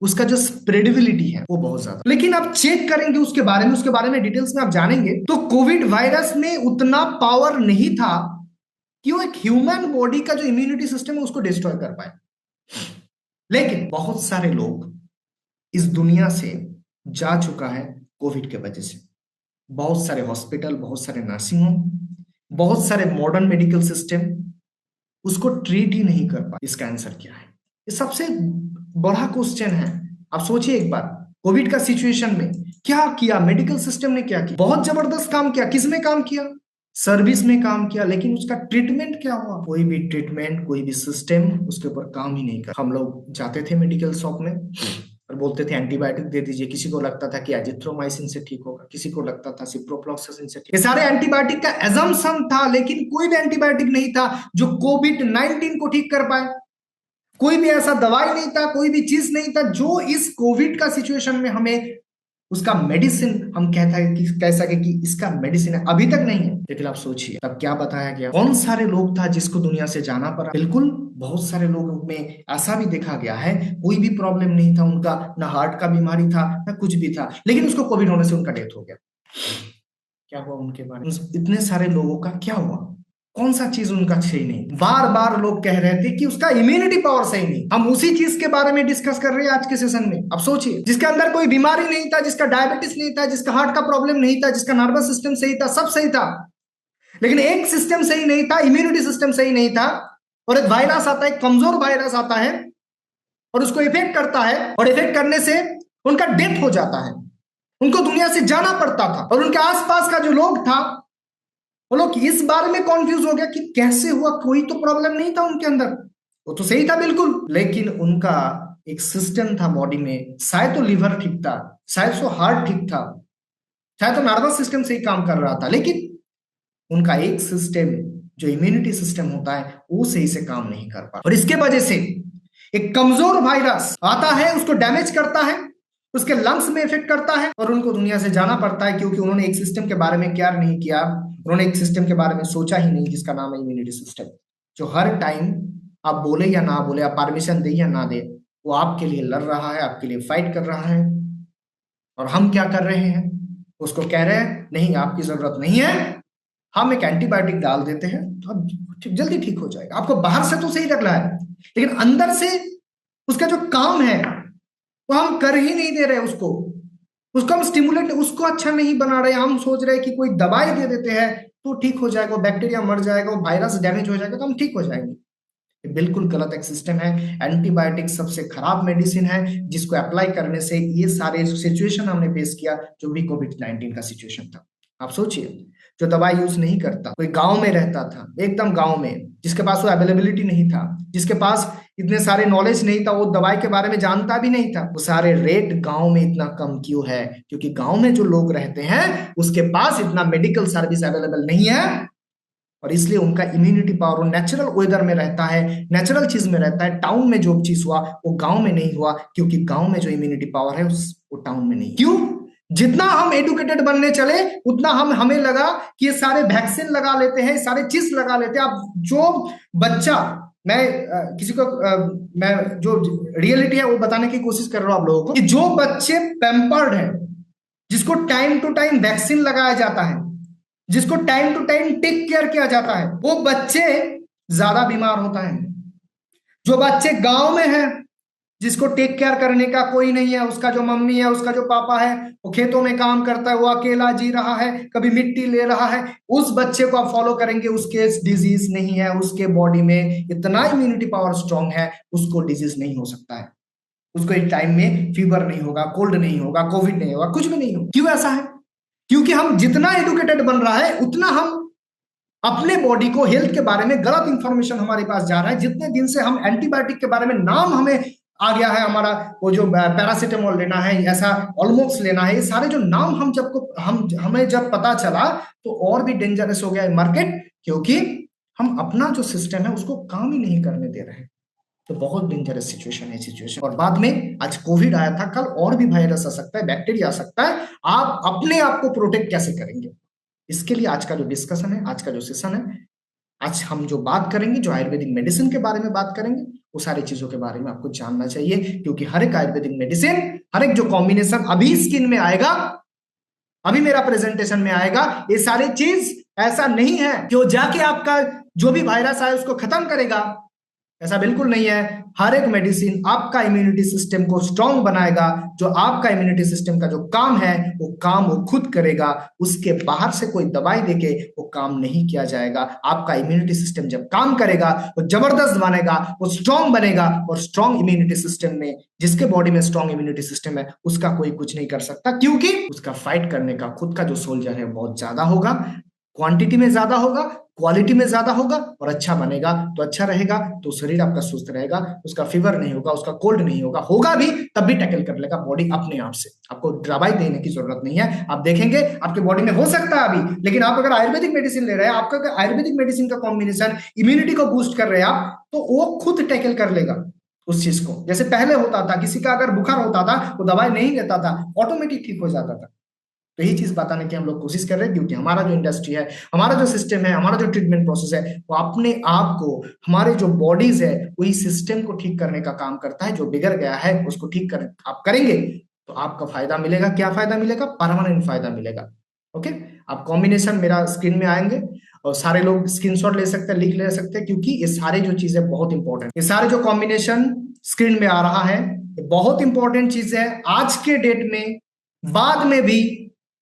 उसका जो स्प्रेडेबिलिटी है वो बहुत ज्यादा। लेकिन आप चेक करेंगे उसके बारे में डिटेल्स में आप जानेंगे, तो कोविड वायरस में उतना पावर नहीं था कि वो एक ह्यूमन बॉडी का जो इम्यूनिटी सिस्टम है उसको डिस्ट्रॉय कर पाए। लेकिन बहुत सारे लोग इस दुनिया से जा चुका है कोविड के वजह से। बहुत सारे हॉस्पिटल, बहुत सारे नर्सिंग होम, बहुत सारे मॉडर्न मेडिकल सिस्टम उसको ट्रीट ही नहीं कर पाए। इसका आंसर क्या है? ये सबसे बड़ा क्वेश्चन है। आप सोचिए एक बार, कोविड का सिचुएशन में क्या किया मेडिकल सिस्टम ने, क्या किया? बहुत जबरदस्त काम किया। किसने काम किया? सर्विस में काम किया, लेकिन उसका ट्रीटमेंट क्या हुआ? कोई भी ट्रीटमेंट, कोई भी सिस्टम उसके ऊपर काम ही नहीं कर। हम लोग जाते थे मेडिकल शॉप में और बोलते थे एंटीबायोटिक दे दीजिए। किसी को लगता था कि एजिथ्रोमाइसिन से ठीक होगा, किसी को लगता था सिप्रोफ्लॉक्सासिन से ठीक। ये सारे एंटीबायोटिक का एजम्पशन था, लेकिन कोई भी एंटीबायोटिक नहीं था जो कोविड-19 को ठीक कर पाए। कोई भी ऐसा दवाई नहीं था, कोई भी चीज नहीं था जो इस कोविड का सिचुएशन में हमें उसका मेडिसिन हम कह सके कि इसका मेडिसिन है। अभी तक नहीं है। लेकिन आप सोचिए तब क्या बताया गया, कौन सारे लोग था जिसको दुनिया से जाना पड़ा। बिल्कुल, बहुत सारे लोगों में ऐसा भी देखा गया है, कोई भी प्रॉब्लम नहीं था उनका, ना हार्ट का बीमारी था ना कुछ भी था, लेकिन उसको कोविड होने से उनका डेथ हो गया। क्या हुआ उनके बारे में? इतने सारे लोगों का क्या हुआ? कौन सा चीज उनका सही नहीं? बार बार लोग कह रहे थे कि उसका इम्यूनिटी पावर सही नहीं। हम उसी चीज के बारे में डिस्कस कर रहे हैं आज के सेशन में। अब सोचिए, जिसके अंदर कोई बीमारी नहीं था, जिसका डायबिटीज नहीं था, जिसका हार्ट का प्रॉब्लम नहीं था, जिसका नर्वस सिस्टम सही था, सब सही था, लेकिन एक सिस्टम सही नहीं था, इम्यूनिटी सिस्टम सही नहीं था। और एक वायरस आता है, कमजोर वायरस आता है और उसको इफेक्ट करता है, और इफेक्ट करने से उनका डेथ हो जाता है, उनको दुनिया से जाना पड़ता था। और उनके आसपास का जो लोग था, वो लोग इस बारे में कॉन्फ्यूज हो गया कि कैसे हुआ, कोई तो प्रॉब्लम नहीं था उनके अंदर, वो तो सही था बिल्कुल, लेकिन उनका एक सिस्टम था बॉडी में, शायद तो लीवर ठीक था, शायद तो हार्ट ठीक था, शायद तो नर्वस सिस्टम सही काम कर रहा था, लेकिन उनका एक सिस्टम जो इम्यूनिटी सिस्टम होता है वो सही से काम नहीं कर पाता। और इसके वजह से एक कमजोर वायरस आता है, उसको डैमेज करता है, उसके लंग्स में इफेक्ट करता है और उनको दुनिया से जाना पड़ता है, क्योंकि उन्होंने एक सिस्टम के बारे में केयर नहीं किया। उन्होंने एक सिस्टम के बारे में सोचा ही नहीं जिसका नाम है इम्यूनिटी सिस्टम, जो हर टाइम आप बोले या ना बोले, आप परमिशन दे या ना दे, वो आपके लिए लड़ रहा है, आपके लिए फाइट कर रहा है। और हम क्या कर रहे हैं? उसको कह रहे हैं नहीं, आपकी जरूरत नहीं है, हम एक एंटीबायोटिक डाल देते हैं तो अब जल्दी ठीक हो जाएगा। आपको बाहर से तो सही लग रहा है, लेकिन अंदर से उसका जो काम है वो हम कर ही नहीं दे रहे। उसको हम स्टिमुलेट, उसको अच्छा नहीं बना रहे। हम सोच रहे हैं कि कोई दवाई दे देते हैं तो ठीक हो जाएगा, बैक्टीरिया मर जाएगा, वो वायरस डैमेज हो जाएगा तो हम ठीक हो जाएंगे। ये बिल्कुल गलत एक सिस्टम है। एंटीबायोटिक सबसे खराब मेडिसिन है जिसको अप्लाई करने से ये सारे सिचुएशन हमने फेस किया, जो भी कोविड-19 का सिचुएशन था। आप सोचिए, जो दवाई यूज नहीं करता, कोई गांव में रहता था, एकदम गांव में, जिसके पास वो अवेलेबिलिटी नहीं था, जिसके पास इतने सारे नॉलेज नहीं था, वो दवाई के बारे में जानता भी नहीं था, वो सारे रेट गांव में इतना कम क्यों है? क्योंकि गांव में जो लोग रहते हैं उसके पास इतना मेडिकल सर्विस अवेलेबल नहीं है, और इसलिए उनका इम्यूनिटी पावर वो नेचुरल वेदर में रहता है, नेचुरल चीज में रहता है। टाउन में जो चीज हुआ वो गांव में नहीं हुआ, क्योंकि गांव में जो इम्यूनिटी पावर है वो टाउन में नहीं। क्यों? जितना हम एडुकेटेड बनने चले उतना हमें लगा कि ये सारे वैक्सीन लगा लेते हैं, सारे चीज लगा लेते हैं। अब जो बच्चा, मैं जो रियलिटी है वो बताने की कोशिश कर रहा हूं आप लोगों को, कि जो बच्चे पैम्पर्ड है, जिसको टाइम टू टाइम वैक्सीन लगाया जाता है, जिसको time to time take care किया जाता है, वो बच्चे ज्यादा बीमार होता है। जो बच्चे गांव में है, जिसको टेक केयर करने का कोई नहीं है, उसका जो मम्मी है, उसका जो पापा है, वो खेतों में काम करता है, वो अकेला जी रहा है, कभी मिट्टी ले रहा है, उस बच्चे को आप फॉलो करेंगे, उसके डिजीज नहीं है, उसके बॉडी में इतना इम्यूनिटी पावर स्ट्रांग है, उसको डिजीज नहीं हो सकता है, उसको एक टाइम में फीवर नहीं होगा, कोल्ड नहीं होगा, कोविड नहीं होगा, कुछ भी नहीं होगा। क्यों ऐसा है? क्योंकि हम जितना एडुकेटेड बन रहा है उतना हम अपने बॉडी को, हेल्थ के बारे में गलत इंफॉर्मेशन हमारे पास जा रहा है। जितने दिन से हम एंटीबायोटिक के बारे में नाम हमें आ गया है, हमारा वो जो पैरासिटामोल लेना है, ऐसा ऑलमोक्स लेना है, ये सारे जो नाम हमें जब पता चला तो और भी डेंजरस हो गया है मार्केट, क्योंकि हम अपना जो सिस्टम है उसको काम ही नहीं करने दे रहे हैं। तो बहुत डेंजरस सिचुएशन है सिचुएशन। और बाद में आज कोविड आया था, कल और भी वायरस आ सकता है, बैक्टीरिया आ सकता है। आप अपने आप को प्रोटेक्ट कैसे करेंगे? इसके लिए आज का जो डिस्कशन है, आज का जो सेशन है, आज हम जो बात करेंगे, जो आयुर्वेदिक मेडिसिन के बारे में बात करेंगे, वो सारी चीजों के बारे में आपको जानना चाहिए, क्योंकि हर एक आयुर्वेदिक मेडिसिन, हर एक जो कॉम्बिनेशन अभी स्किन में आएगा, अभी मेरा प्रेजेंटेशन में आएगा, ये सारी चीज ऐसा नहीं है कि वो जाके आपका जो भी वायरस आए उसको खत्म करेगा। ऐसा बिल्कुल नहीं है। हर एक मेडिसिन आपका इम्यूनिटी सिस्टम को स्ट्रांग बनाएगा। जो आपका इम्यूनिटी सिस्टम का जो काम है वो काम वो खुद करेगा, उसके बाहर से कोई दवाई देके वो काम नहीं किया जाएगा। आपका इम्यूनिटी सिस्टम जब काम करेगा वो जबरदस्त बनेगा, वो स्ट्रांग बनेगा, और स्ट्रांग इम्यूनिटी सिस्टम में, जिसके बॉडी में स्ट्रांग इम्यूनिटी सिस्टम है, उसका कोई कुछ नहीं कर सकता, क्योंकि उसका फाइट करने का खुद का जो सोल्जर है बहुत ज्यादा होगा। क्वांटिटी में ज्यादा होगा, क्वालिटी में ज्यादा होगा और अच्छा बनेगा तो अच्छा रहेगा, तो शरीर आपका स्वस्थ रहेगा, उसका फीवर नहीं होगा, उसका कोल्ड नहीं होगा, होगा भी तब भी टैकल कर लेगा बॉडी अपने आप से। आपको दवाई देने की जरूरत नहीं है। आप देखेंगे आपके बॉडी में हो सकता है अभी, लेकिन आप अगर आयुर्वेदिक मेडिसिन ले रहे हैं, आपका अगर आयुर्वेदिक मेडिसिन का कॉम्बिनेशन इम्यूनिटी को बूस्ट कर रहे हैं आप, तो वो खुद टैकल कर लेगा उस चीज को। जैसे पहले होता था, किसी का अगर बुखार होता था वो दवाई नहीं लेता था, ऑटोमेटिक ठीक हो जाता था। तो यही चीज बताने की हम लोग कोशिश कर रहे हैं, क्योंकि हमारा जो इंडस्ट्री है, हमारा जो सिस्टम है, हमारा जो ट्रीटमेंट प्रोसेस है, वो अपने आप को, हमारे जो बॉडीज है वही सिस्टम को ठीक करने का काम करता है। जो बिगड़ गया है उसको ठीक कर आप करेंगे तो आपका फायदा मिलेगा। क्या फायदा मिलेगा? परमानेंट फायदा मिलेगा। ओके, आप कॉम्बिनेशन मेरा स्क्रीन में आएंगे और सारे लोग स्क्रीनशॉट ले सकते हैं, लिख ले सकते हैं, क्योंकि ये सारे जो चीजें बहुत इंपॉर्टेंट, ये सारे जो कॉम्बिनेशन स्क्रीन में आ रहा है ये बहुत इंपॉर्टेंट चीज है आज के डेट में। बाद में भी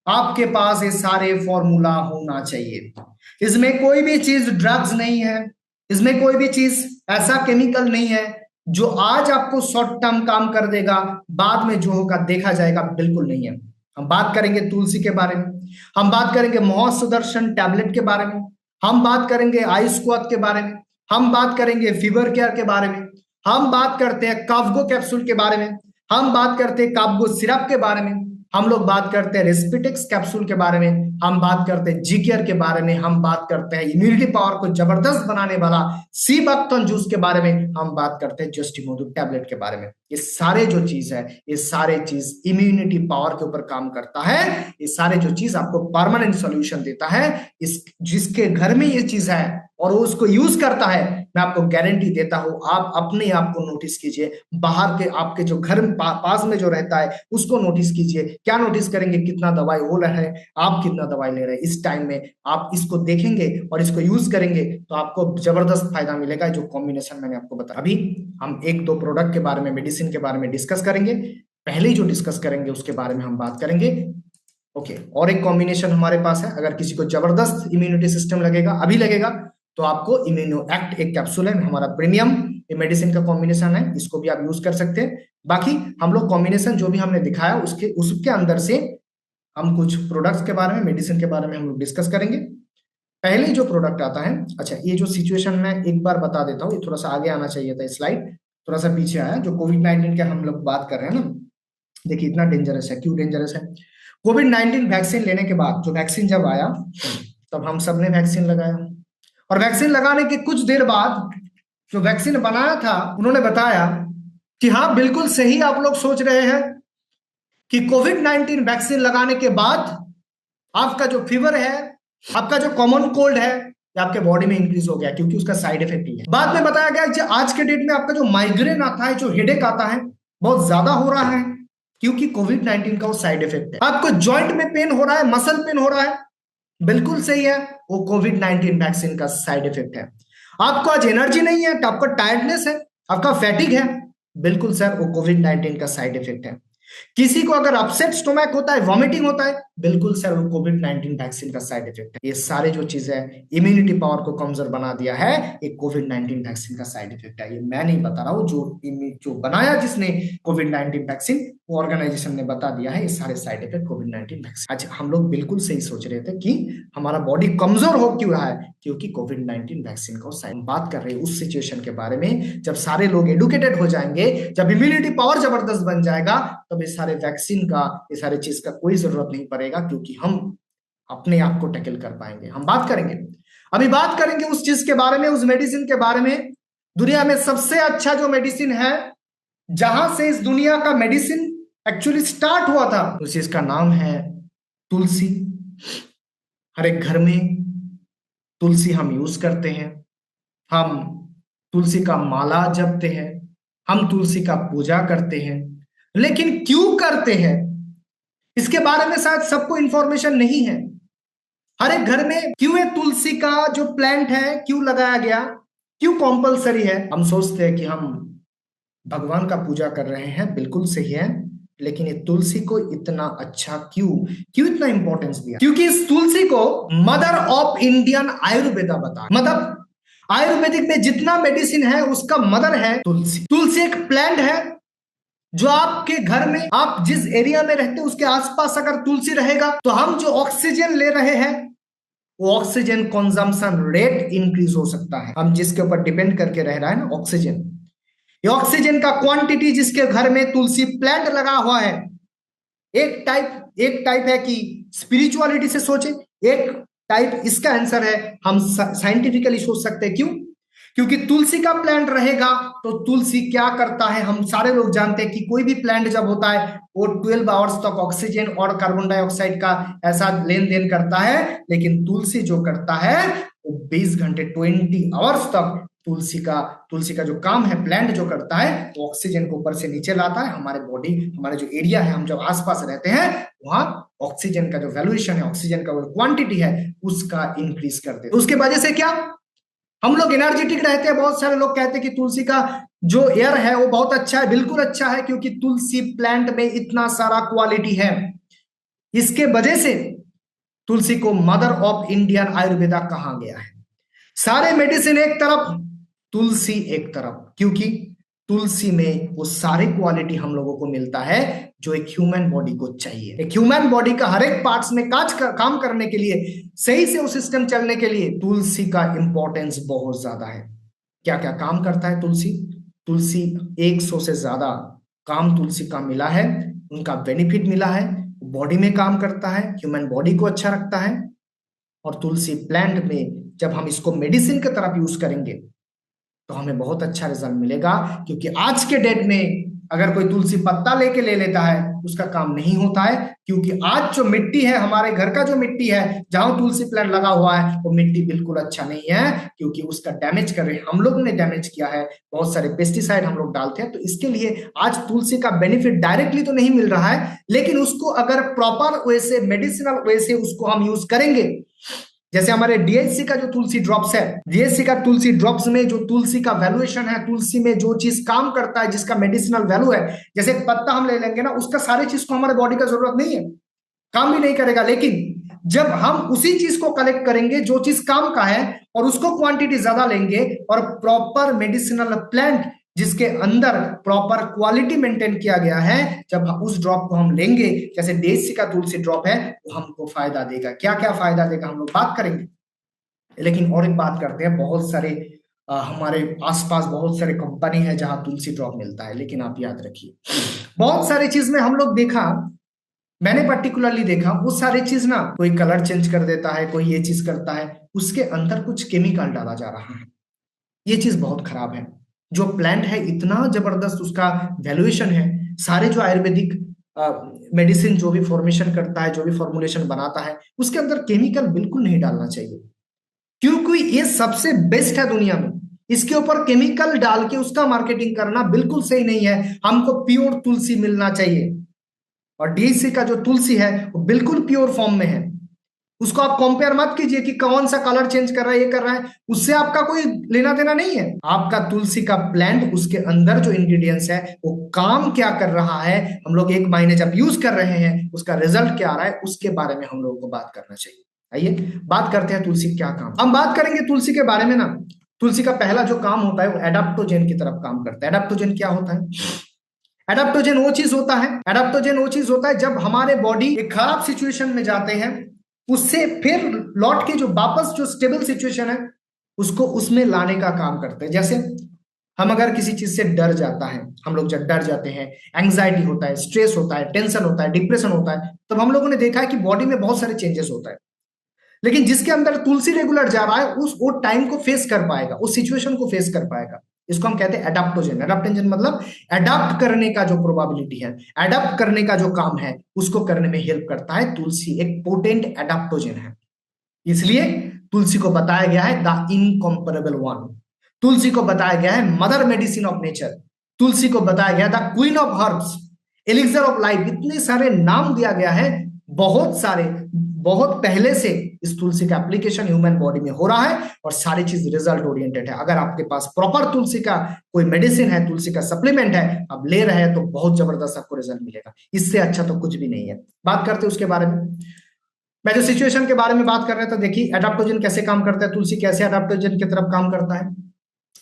आपके पास ये सारे फॉर्मूला होना चाहिए। इसमें कोई भी चीज ड्रग्स नहीं है, इसमें कोई भी चीज ऐसा केमिकल नहीं है जो आज आपको शॉर्ट टर्म काम कर देगा, बाद में जो होगा देखा जाएगा, बिल्कुल नहीं है। हम बात करेंगे तुलसी के बारे में, हम बात करेंगे महासुदर्शन टैबलेट के बारे में, हम बात करेंगे आई स्क्वाथ के बारे में, हम बात करेंगे फीवर केयर के बारे में, हम बात करते हैं काफगो कैप्सूल के बारे में, हम बात करते हैं काफगो सिरप के बारे में, हम लोग बात करते हैं रेस्पिटेक्स कैप्सूल के बारे में, हम बात करते हैं जी केयर के बारे में, हम बात करते हैं इम्यूनिटी पावर को जबरदस्त बनाने वाला सी बक्तन जूस के बारे में, हम बात करते हैं जस्टिमोदू टैबलेट के बारे में। ये सारे जो चीज है, ये सारे चीज इम्यूनिटी पावर के ऊपर काम करता है। ये सारे जो चीज आपको परमानेंट सॉल्यूशन देता है। इस जिसके घर में ये चीज है और वो उसको यूज करता है, मैं आपको गारंटी देता हूं, आप अपने आप को नोटिस कीजिए, बाहर के आपके जो घर पास में जो रहता है उसको नोटिस कीजिए। क्या नोटिस करेंगे? कितना दवाई वो ले रहे हैं, आप कितना दवाई ले रहे हैं इस टाइम में। आप इसको देखेंगे और इसको यूज करेंगे तो आपको जबरदस्त फायदा मिलेगा, जो कॉम्बिनेशन मैंने आपको बताया। अभी हम एक दो प्रोडक्ट के बारे में, मेडिसिन के बारे में डिस्कस करेंगे। पहले ही जो डिस्कस करेंगे उसके बारे में हम बात करेंगे। ओके, और एक कॉम्बिनेशन हमारे पास है, अगर किसी को जबरदस्त इम्यूनिटी सिस्टम लगेगा, अभी लगेगा, तो आपको इम्यूनो एक्ट एक कैप्सूल है हमारा प्रीमियम, ये मेडिसिन का कॉम्बिनेशन है, इसको भी आप यूज कर सकते हैं। बाकी हम लोग कॉम्बिनेशन जो भी हमने दिखाया उसके अंदर से हम कुछ प्रोडक्ट्स के बारे में, मेडिसिन के बारे में हम लोग डिस्कस करेंगे। पहले जो प्रोडक्ट आता है, अच्छा ये जो सिचुएशन मैं एक बार बता देता हूँ, ये थोड़ा सा आगे आना चाहिए था, स्लाइड थोड़ा सा पीछे आया। जो कोविड-19 के हम लोग बात कर रहे हैं ना, देखिए इतना डेंजरस है। क्यों डेंजरस है? कोविड-19 वैक्सीन लेने के बाद, जो वैक्सीन जब आया तब हम सब ने वैक्सीन लगाया, और वैक्सीन लगाने के कुछ देर बाद जो वैक्सीन बनाया था उन्होंने बताया कि हाँ बिल्कुल सही आप लोग सोच रहे हैं कि कोविड-19 वैक्सीन लगाने के बाद आपका जो फीवर है, आपका जो कॉमन कोल्ड है, ये आपके बॉडी में इंक्रीज हो गया, क्योंकि उसका साइड इफेक्ट ही है। बाद में बताया गया कि आज के डेट में आपका जो माइग्रेन आता है, जो हेडेक आता है, बहुत ज्यादा हो रहा है, क्योंकि कोविड-19 का वो साइड इफेक्ट है। आपको जॉइंट में पेन हो रहा है, मसल पेन हो रहा है, बिल्कुल सही है, वो कोविड-19 वैक्सीन का साइड इफेक्ट है। आपको आज एनर्जी नहीं है, आपका टायर्डनेस है, आपका फैटिक है, बिल्कुल सर वो कोविड-19 का साइड इफेक्ट है। किसी को अगर अपसेट स्टोमक होता है, वॉमिटिंग होता है, बिल्कुल सर वो कोविड-19 वैक्सीन का साइड इफेक्ट है। ये सारे जो चीजें इम्यूनिटी पावर को कमजोर बना दिया है, ये कोविड-19 वैक्सीन का साइड इफेक्ट है। ये मैं नहीं बता रहा हूं, जो बनाया जिसने कोविड-19 वैक्सीन, वो ऑर्गेनाइजेशन ने बता दिया है, ये सारे साइड इफेक्ट कोविड-19 वैक्सीन। अच्छा, हम लोग बिल्कुल सही सोच रहे थे कि हमारा बॉडी कमजोर हो क्यों रहा है, क्योंकि कोविड-19 वैक्सीन का साइड। बात कर रहे हैं उस सिचुएशन के बारे में, जब सारे लोग एडुकेटेड हो जाएंगे, जब इम्यूनिटी पावर जबरदस्त बन जाएगा, तब इस सारे वैक्सीन का, इस सारे चीज का कोई जरूरत नहीं पड़ेगा, क्योंकि हम अपने आप को टैकल कर पाएंगे। हम बात करेंगे, अभी बात करेंगे उस चीज के बारे में, उस मेडिसिन के बारे में। दुनिया में सबसे अच्छा जो मेडिसिन है, जहां से इस दुनिया का मेडिसिन एक्चुअली स्टार्ट हुआ था, उस चीज का नाम है तुलसी। हर एक घर में तुलसी हम यूज करते हैं, हम तुलसी का माला जपते हैं, हम तुलसी का पूजा करते हैं। लेकिन क्यों करते हैं, इसके बारे में शायद सबको इंफॉर्मेशन नहीं है। हर एक घर में क्यों है तुलसी का जो प्लांट है, क्यों लगाया गया, क्यों कॉम्पल्सरी है? हम सोचते हैं कि हम भगवान का पूजा कर रहे हैं, बिल्कुल सही है, लेकिन ये तुलसी को इतना अच्छा क्यों क्यों इतना इंपॉर्टेंस दिया? क्योंकि इस तुलसी को मदर ऑफ इंडियन आयुर्वेदा बता, मतलब आयुर्वेदिक में जितना मेडिसिन है उसका मदर है तुलसी। तुलसी एक प्लांट है जो आपके घर में, आप जिस एरिया में रहते हैं उसके आसपास अगर तुलसी रहेगा, तो हम जो ऑक्सीजन ले रहे हैं वो ऑक्सीजन कंजम्पशन रेट इंक्रीज हो सकता है। हम जिसके ऊपर डिपेंड करके रह रहा है ना, ऑक्सीजन, ये ऑक्सीजन का क्वांटिटी जिसके घर में तुलसी प्लांट लगा हुआ है, एक टाइप है कि स्पिरिचुअलिटी से सोचे, एक टाइप इसका आंसर है हम साइंटिफिकली सोच सकते हैं। क्यों? क्योंकि तुलसी का प्लांट रहेगा तो तुलसी क्या करता है, हम सारे लोग जानते हैं कि कोई भी प्लांट जब होता है वो 12 आवर्स तक ऑक्सीजन और कार्बन डाइऑक्साइड का ऐसा लेन देन करता है, लेकिन तुलसी जो करता है वो 20 घंटे 20 आवर्स तक तुलसी का जो काम है, प्लांट जो करता है वो ऑक्सीजन को ऊपर से नीचे लाता है, हमारे बॉडी, हमारे जो एरिया है, हम जब आसपास रहते हैं वहां ऑक्सीजन का जो वैल्यूएशन है, ऑक्सीजन का वो क्वांटिटी है उसका इंक्रीज कर देते। उसके वजह से क्या हम लोग एनर्जेटिक रहते हैं। बहुत सारे लोग कहते हैं कि तुलसी का जो एयर है वो बहुत अच्छा है। बिल्कुल अच्छा है, क्योंकि तुलसी प्लांट में इतना सारा क्वालिटी है। इसके वजह से तुलसी को मदर ऑफ इंडियन आयुर्वेदा कहा गया है। सारे मेडिसिन एक तरफ, तुलसी एक तरफ, क्योंकि तुलसी में वो सारे क्वालिटी हम लोगों को मिलता है जो एक ह्यूमन बॉडी को चाहिए। एक ह्यूमन बॉडी का हर एक पार्ट्स में काम करने के लिए, सही से वो सिस्टम चलने के लिए तुलसी का इंपॉर्टेंस बहुत ज्यादा है। क्या क्या काम करता है तुलसी? तुलसी 100 से ज्यादा काम तुलसी का मिला है, उनका बेनिफिट मिला है। बॉडी में काम करता है, ह्यूमन बॉडी को अच्छा रखता है। और तुलसी प्लांट में जब हम इसको मेडिसिन की तरफ यूज करेंगे तो हमें बहुत अच्छा रिजल्ट मिलेगा। क्योंकि आज के डेट में अगर कोई तुलसी पत्ता लेके ले लेता है उसका काम नहीं होता है, क्योंकि आज जो मिट्टी है, हमारे घर का जो मिट्टी है जहां तुलसी प्लांट लगा हुआ है, वो मिट्टी बिल्कुल अच्छा नहीं है, क्योंकि उसका डैमेज कर रहे हैं हम लोग ने, डैमेज किया है, बहुत सारे पेस्टिसाइड हम लोग डालते हैं। तो इसके लिए आज तुलसी का बेनिफिट डायरेक्टली तो नहीं मिल रहा है, लेकिन उसको अगर प्रॉपर वे से, मेडिसिनल वे से उसको हम यूज करेंगे, जैसे हमारे डीएचसी का जो तुलसी ड्रॉप्स है, डीएचसी का तुलसी ड्रॉप्स में जो तुलसी का वैल्यूएशन है, तुलसी में जो चीज काम करता है, जिसका मेडिसिनल वैल्यू है, जैसे पत्ता हम ले लेंगे ना, उसका सारी चीज को हमारे बॉडी का जरूरत नहीं है, काम भी नहीं करेगा। लेकिन जब हम उसी चीज को कलेक्ट करेंगे जो चीज काम का है और उसको क्वांटिटी ज्यादा लेंगे और प्रॉपर मेडिसिनल प्लांट जिसके अंदर प्रॉपर क्वालिटी मेंटेन किया गया है, जब उस ड्रॉप को हम लेंगे, जैसे देसी का तुलसी ड्रॉप है, वो हमको फायदा देगा। क्या क्या फायदा देगा हम लोग बात करेंगे। लेकिन और एक बात करते हैं, बहुत सारे हमारे आसपास बहुत सारे कंपनी है जहां तुलसी ड्रॉप मिलता है, लेकिन आप याद रखिए बहुत सारी चीज में हम लोग देखा, मैंने पर्टिकुलरली देखा, वो सारी चीज ना कोई कलर चेंज कर देता है, कोई ये चीज करता है, उसके अंदर कुछ केमिकल डाला जा रहा है। ये चीज बहुत खराब है। जो प्लांट है इतना जबरदस्त उसका वैल्यूएशन है, सारे जो आयुर्वेदिक मेडिसिन जो भी फॉर्मेशन करता है, जो भी फॉर्मुलेशन बनाता है, उसके अंदर केमिकल बिल्कुल नहीं डालना चाहिए, क्योंकि ये सबसे बेस्ट है दुनिया में। इसके ऊपर केमिकल डाल के उसका मार्केटिंग करना बिल्कुल सही नहीं है। हमको प्योर तुलसी मिलना चाहिए, और डीएचसी का जो तुलसी है वो बिल्कुल प्योर फॉर्म में है। उसको आप कंपेयर मत कीजिए कि कौन सा कलर चेंज कर रहा है, ये कर रहा है, उससे आपका कोई लेना देना नहीं है। आपका तुलसी का प्लांट, उसके अंदर जो इंग्रेडिएंट्स है वो काम क्या कर रहा है, हम लोग 1 महीने जब यूज कर रहे हैं उसका रिजल्ट क्या आ रहा है, उसके बारे में हम लोगों को बात करना चाहिए। आइए बात करते हैं तुलसी क्या काम। हम बात करेंगे तुलसी के बारे में ना, तुलसी का पहला जो काम होता है वो एडाप्टोजेन की तरफ काम करता है। एडाप्टोजेन क्या होता है? एडाप्टोजेन वो चीज होता है, एडाप्टोजेन वो चीज होता है जब हमारे बॉडी एक खराब सिचुएशन में जाते हैं, उससे फिर लौट के जो वापस जो स्टेबल सिचुएशन है उसको उसमें लाने का काम करते हैं। जैसे हम अगर किसी चीज से डर जाता है, हम लोग जब डर जाते हैं, एंग्जाइटी होता है, स्ट्रेस होता है, टेंशन होता है, डिप्रेशन होता है, तब हम लोगों ने देखा है कि बॉडी में बहुत सारे चेंजेस होता है। लेकिन जिसके अंदर तुलसी रेगुलर जा रहा है उस वो टाइम को फेस कर पाएगा, उस सिचुएशन को फेस कर पाएगा। इसको हम कहते हैं एडाप्टोजेन। एडाप्टोजेन मतलब एडाप्ट करने का जो प्रोबेबिलिटी है, एडाप्ट करने का जो काम है, उसको करने में हेल्प करता है तुलसी। एक पोटेंट एडाप्टोजेन है, इसलिए तुलसी को बताया गया है द इनकॉम्परेबल वन। तुलसी को बताया गया है मदर मेडिसिन ऑफ नेचर। तुलसी को बताया गया the queen of herbs, elixir of life. इतने सारे नाम दिया गया है, बहुत सारे, बहुत पहले से इस तुलसी का एप्लीकेशन ह्यूमन बॉडी में हो रहा है और सारी चीज रिजल्ट ओरिएंटेड है। अगर आपके पास प्रॉपर तुलसी का कोई मेडिसिन है, तुलसी का सप्लीमेंट है, आप ले रहे हैं, तो बहुत जबरदस्त आपको रिजल्ट मिलेगा। इससे अच्छा तो कुछ भी नहीं है। बात करते हैं उसके बारे में। मैं जो सिचुएशन के बारे में बात कर रहे थे, देखिए एडाप्टोजन कैसे काम करता है, तुलसी कैसे एडाप्टोजन की तरफ काम करता है।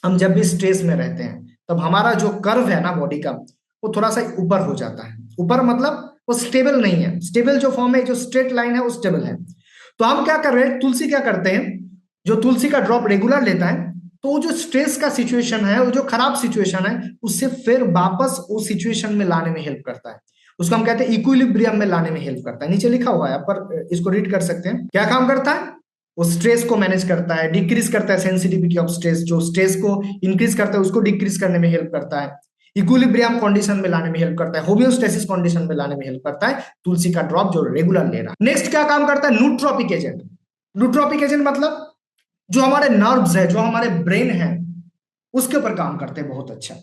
हम जब भी स्ट्रेस में रहते हैं तब हमारा जो कर्व है ना बॉडी का, वो थोड़ा सा ऊपर हो जाता है। ऊपर मतलब वो स्टेबल नहीं है, स्टेबल जो फॉर्म है, जो स्ट्रेट लाइन है वो स्टेबल है। तो हम क्या कर रहे हैं, तुलसी क्या करते हैं, जो तुलसी का ड्रॉप रेगुलर लेता है तो वो जो स्ट्रेस का सिचुएशन है, वो जो खराब सिचुएशन है, उससे फिर वापस वो सिचुएशन में लाने में हेल्प करता है। उसको हम कहते हैं इक्विलिब्रियम में लाने में हेल्प करता है। नीचे लिखा हुआ है, आप पर इसको रीड कर सकते हैं। क्या काम करता है, वो स्ट्रेस को मैनेज करता है, डिक्रीज करता है सेंसिटिविटी ऑफ स्ट्रेस, जो स्ट्रेस को इंक्रीज करता है उसको डिक्रीज करने में हेल्प करता है, इक्विलिब्रियम कंडीशन में लाने में हेल्प करता है, होमियोस्टेसिस कंडीशन में लाने में हेल्प करता है तुलसी का ड्रॉप जो रेगुलर ले रहा है। नेक्स्ट क्या काम करता है, न्यूट्रोपिक एजेंट। न्यूट्रोपिक एजेंट मतलब जो हमारे नर्व्स है, जो हमारे ब्रेन है, उसके ऊपर काम करते हैं बहुत अच्छा।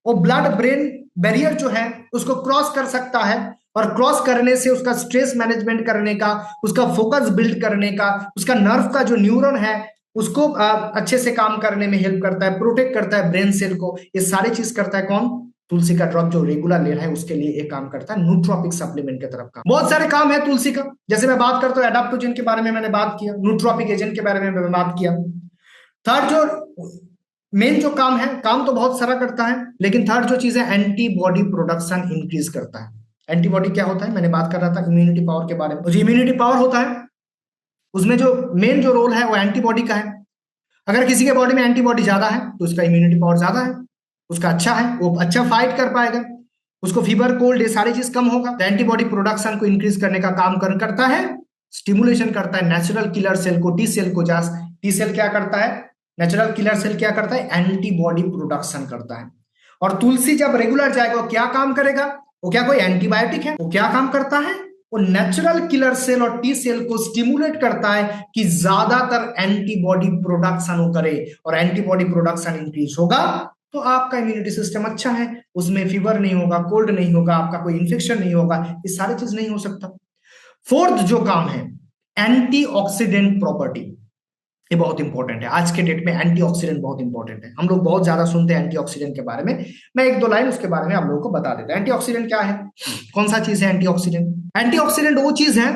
वो ब्लड ब्रेन बैरियर जो है उसको क्रॉस कर सकता है, और क्रॉस करने से उसका स्ट्रेस मैनेजमेंट करने का, उसका फोकस बिल्ड करने का, उसका नर्व का जो न्यूरॉन है उसको अच्छे से काम करने में हेल्प करता है, प्रोटेक्ट करता है ब्रेन सेल को। ये सारी चीज करता है कौन, तुलसी का ड्रॉप जो रेगुलर ले रहा है उसके लिए एक काम करता है, न्यूट्रोपिक सप्लीमेंट की तरफ का। बहुत सारे काम है तुलसी का, जैसे मैं बात करता हूँ एडाप्टोजन के बारे में मैंने बात किया, न्यूट्रोपिक एजेंट के बारे में मैंने बात किया। थर्ड जो मेन जो काम है, काम तो बहुत सारा करता है, लेकिन थर्ड जो चीज है एंटीबॉडी प्रोडक्शन इंक्रीज करता है। एंटीबॉडी क्या होता है, मैंने बात कर रहा था इम्यूनिटी पावर के बारे में। जो इम्यूनिटी पावर होता है उसमें जो मेन जो रोल है वो एंटीबॉडी का है। अगर किसी के बॉडी में एंटीबॉडी ज्यादा है तो उसका इम्यूनिटी पावर ज्यादा है, उसका अच्छा है, वो अच्छा फाइट कर पाएगा, उसको फीवर कोल्ड ये सारी चीज कम होगा। तो एंटीबॉडी प्रोडक्शन को इंक्रीज करने का काम करता है, स्टिमुलेशन करता है नेचुरल किलर सेल को, टी सेल को। टी सेल क्या करता है, नेचुरल किलर सेल क्या करता है, एंटीबॉडी प्रोडक्शन करता है। और तुलसी जब रेगुलर जाएगा वो क्या काम करेगा, वो क्या कोई एंटीबायोटिक है, वो क्या काम करता है, वो नेचुरल किलर सेल और टी सेल को स्टिमुलेट करता है कि ज्यादातर एंटीबॉडी प्रोडक्शन हो करे, और एंटीबॉडी प्रोडक्शन इंक्रीज होगा तो आपका इम्यूनिटी सिस्टम अच्छा है, उसमें फीवर नहीं होगा, कोल्ड नहीं होगा, आपका कोई इंफेक्शन नहीं होगा, ये सारी चीज नहीं हो सकता। फोर्थ जो काम है एंटीऑक्सीडेंट प्रॉपर्टी, ये बहुत इंपॉर्टेंट है। आज के डेट में एंटीऑक्सीडेंट बहुत इंपॉर्टेंट है, हम लोग बहुत ज्यादा सुनते हैं एंटीऑक्सीडेंट के बारे में। मैं एक दो लाइन उसके बारे में आप लोगों को बता देता हूं। एंटीऑक्सीडेंट क्या है, कौन सा चीज है एंटीऑक्सीडेंट। एंटीऑक्सीडेंट वो चीज है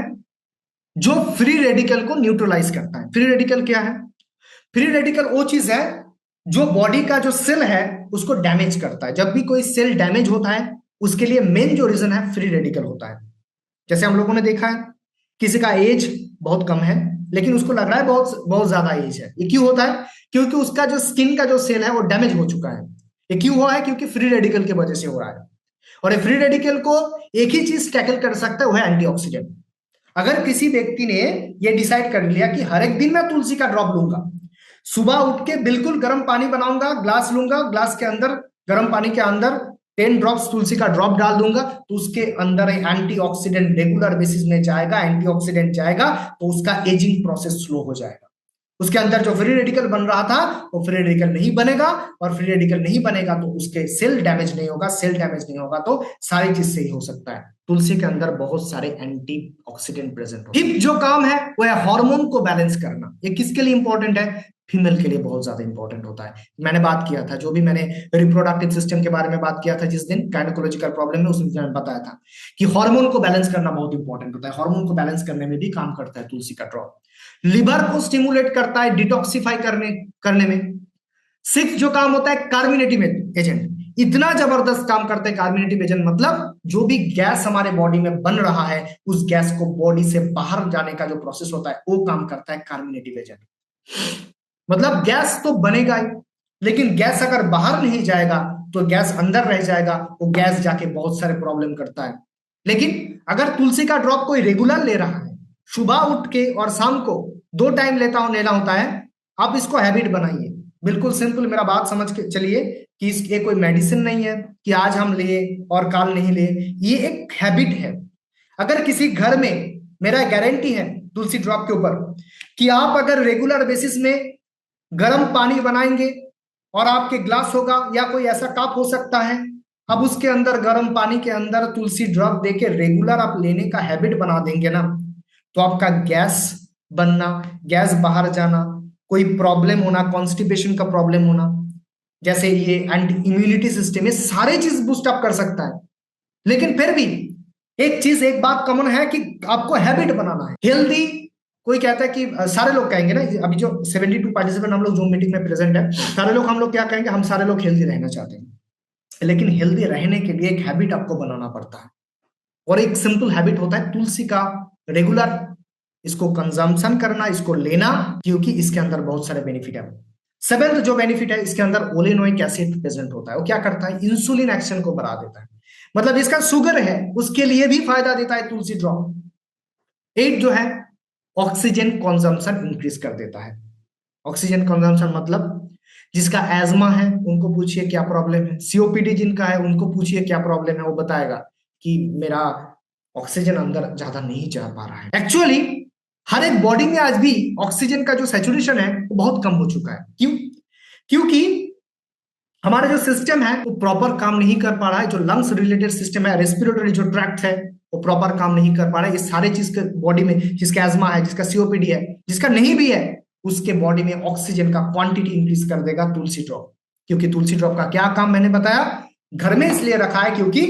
जो फ्री रेडिकल को न्यूट्रलाइज करता है। फ्री रेडिकल क्या है, फ्री रेडिकल वो चीज है जो बॉडी का जो सेल है उसको डैमेज करता है। जब भी कोई सेल डैमेज होता है उसके लिए मेन जो रीजन है फ्री रेडिकल होता है। जैसे हम लोगों ने देखा है किसी का एज बहुत कम है लेकिन उसको लग रहा है बहुत बहुत ज्यादा एज है, ये क्यों होता है, क्योंकि उसका जो स्किन का जो सेल है वो डैमेज हो चुका है। ये क्यों हुआ है, क्योंकि फ्री रेडिकल की वजह से हो रहा है। और ये फ्री रेडिकल को एक ही चीज टैकल कर सकता है, वो है एंटीऑक्सीडेंट। अगर किसी व्यक्ति ने ये डिसाइड कर लिया कि हर एक दिन मैं तुलसी का ड्रॉप लूंगा, सुबह उठ के बिल्कुल गर्म पानी बनाऊंगा, ग्लास लूंगा, ग्लास के अंदर गर्म पानी के अंदर 10 ड्रॉप्स तुलसी का ड्रॉप डाल दूंगा, तो उसके अंदर एंटीऑक्सीडेंट रेगुलर बेसिस में जाएगा, एंटीऑक्सीडेंट जाएगा तो उसका एजिंग प्रोसेस स्लो हो जाएगा। उसके अंदर जो फ्री रेडिकल बन रहा था वो फ्री रेडिकल नहीं बनेगा, और फ्री रेडिकल नहीं बनेगा तो उसके सेल डैमेज नहीं होगा, सेल डैमेज नहीं होगा तो सारी चीज सही हो सकता है। तुलसी के अंदर बहुत सारे एंटीऑक्सीडेंट प्रेजेंट होते हैं। फिफ्थ जो काम है वो है हार्मोन को बैलेंस करना। ये किसके लिए इंपॉर्टेंट है, फीमेल के लिए बहुत ज्यादा इंपॉर्टेंट होता है। मैंने बात किया था, जो भी मैंने रिप्रोडक्टिव सिस्टम के बारे में बात किया था जिस दिन गायनेकोलॉजिकल प्रॉब्लम में, उस दिन मैंने बताया था कि हार्मोन को बैलेंस करना बहुत इंपॉर्टेंट होता है। हार्मोन को बैलेंस करने में भी काम करता है तुलसी का ड्रॉप। लिवर को स्टिमुलेट करता है डिटॉक्सिफाई करने में। सिक्स जो काम होता है कार्मिनेटिव एजेंट, इतना जबरदस्त काम करते हैं कार्मिनेटिव एजेंट, मतलब जो भी गैस हमारे बॉडी में बन रहा है उस गैस को बॉडी से बाहर जाने का जो प्रोसेस होता है वो काम करता है कार्मिनेटिव एजेंट। मतलब गैस तो बनेगा ही, लेकिन गैस अगर बाहर नहीं जाएगा तो गैस अंदर रह जाएगा, वो गैस जाके बहुत सारे प्रॉब्लम करता है। लेकिन अगर तुलसी का ड्रॉप कोई रेगुलर ले रहा है, सुबह उठ के और शाम को 2 टाइम लेना होता है, आप इसको हैबिट बनाइए। बिल्कुल सिंपल, मेरा बात समझ के चलिए कि ये कोई मेडिसिन नहीं है कि आज हम लिए और कल नहीं लिए, ये एक हैबिट है। अगर किसी घर में, मेरा गारंटी है तुलसी ड्रॉप के ऊपर, कि आप अगर रेगुलर बेसिस में गर्म पानी बनाएंगे और आपके ग्लास होगा या कोई ऐसा कप हो सकता है, अब उसके अंदर गर्म पानी के अंदर तुलसी ड्रॉप देके रेगुलर आप लेने का हैबिट बना देंगे ना, तो आपका गैस बनना, गैस बाहर जाना, कोई प्रॉब्लम होना, कॉन्स्टिपेशन का प्रॉब्लम होना, जैसे ये एंटी इम्यूनिटी सिस्टम, ये सारे चीज बूस्ट अप कर सकता है। लेकिन फिर भी एक बात कॉमन है कि आपको हैबिट बनाना है हेल्दी। कोई कहता है कि सारे लोग कहेंगे ना, अभी जो 72 पार्टिसिपेंट हम लोग जूम मीटिंग में प्रेजेंट है, सारे लोग हम लोग क्या कहेंगे, हम सारे लोग हेल्दी रहना चाहते हैं। लेकिन हेल्दी रहने के लिए एक हैबिट आपको बनाना पड़ता है, और एक सिंपल हैबिट होता है तुलसी का रेगुलर इसको कंजम्पशन करना, इसको लेना, क्योंकि इसके अंदर बहुत सारे बेनिफिट है। सेवेंथ जो बेनिफिट है, इसके अंदर ओलेनोइक एसिड प्रेजेंट होता है। वो क्या करता है, इंसुलिन एक्शन को बढ़ा देता है। मतलब इसका शुगर है उसके लिए भी फायदा देता है तुलसी ड्रॉप। 8 जो है, ऑक्सीजन कंजम्पशन इंक्रीज कर देता है। ऑक्सीजन कंजम्पशन मतलब जिसका एजमा है उनको पूछिए क्या प्रॉब्लम है, सीओपीडी जिनका है उनको पूछिए क्या प्रॉब्लम है, वो बताएगा कि मेरा ऑक्सीजन अंदर ज्यादा नहीं जा पा रहा है। एक्चुअली हर एक बॉडी में आज भी ऑक्सीजन का जो सैचुरेशन है वो बहुत कम हो चुका है। क्यों? क्योंकि हमारा जो सिस्टम है वो प्रॉपर काम नहीं कर पा रहा है। जो लंग्स रिलेटेड सिस्टम है, रेस्पिरेटरी जो ट्रैक्ट है, वो प्रॉपर काम नहीं कर पा रहा है। ये सारे चीज के बॉडी में, जिसका एजमा है, जिसका सीओपीडी है, जिसका नहीं भी है, उसके बॉडी में ऑक्सीजन का क्वांटिटी इंक्रीज कर देगा तुलसी ड्रॉप। क्योंकि तुलसी ड्रॉप का क्या काम मैंने बताया, घर में इसलिए रखा है क्योंकि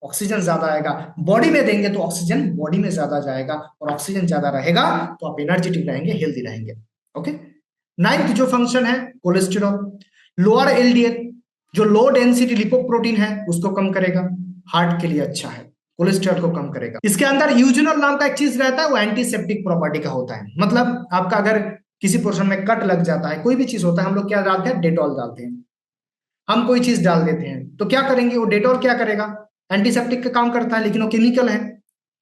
ऑक्सीजन ज्यादा आएगा। बॉडी में देंगे तो ऑक्सीजन बॉडी में ज्यादा जाएगा, और ऑक्सीजन ज्यादा रहेगा तो आप एनर्जेटिक रहेंगे, हेल्दी रहेंगे। ओके। 9th जो फंक्शन है, कोलेस्ट्रॉल, लोअर एलडीएल, जो लो डेंसिटी लिपोप्रोटीन है उसको कम करेगा, हार्ट के लिए अच्छा है, कोलेस्ट्रॉल को कम करेगा। इसके अंदर यूजुनल नाम का एक चीज रहता है, वो एंटीसेप्टिक प्रॉपर्टी का होता है। मतलब आपका अगर किसी पोर्शन में कट लग जाता है, कोई भी चीज होता है, हम लोग क्या डालते हैं, डेटॉल डालते हैं। हम कोई चीज डाल देते हैं तो क्या करेंगे, वो डेटॉल क्या करेगा, एंटीसेप्टिक का काम करता है, लेकिन वो केमिकल है।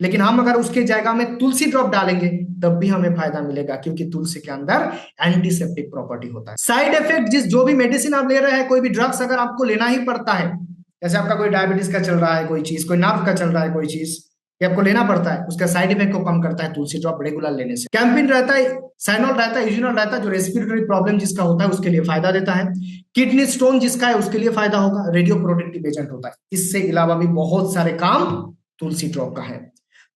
लेकिन हम अगर उसके जगह में तुलसी ड्रॉप डालेंगे तब भी हमें फायदा मिलेगा, क्योंकि तुलसी के अंदर एंटीसेप्टिक प्रॉपर्टी होता है। साइड इफेक्ट, जो भी मेडिसिन आप ले रहे हैं, कोई भी ड्रग्स अगर आपको लेना ही पड़ता है, जैसे आपका कोई डायबिटीज का चल रहा है, कोई चीज, कोई नर्व का चल रहा है, कोई चीज ये आपको लेना पड़ता है, उसका साइड इफेक्ट को कम करता है तुलसी ड्रॉप रेगुलर लेने से। कैंपिन रहता है, साइनोल रहता है, यूजिनोल रहता है, जो रेस्पिरेटरी प्रॉब्लम जिसका होता है उसके लिए फायदा देता है। किडनी स्टोन जिसका है उसके लिए फायदा होगा, रेडियो प्रोटेक्टिव एजेंट होता है। इससे अलावा भी बहुत सारे काम तुलसी ड्रॉप का है।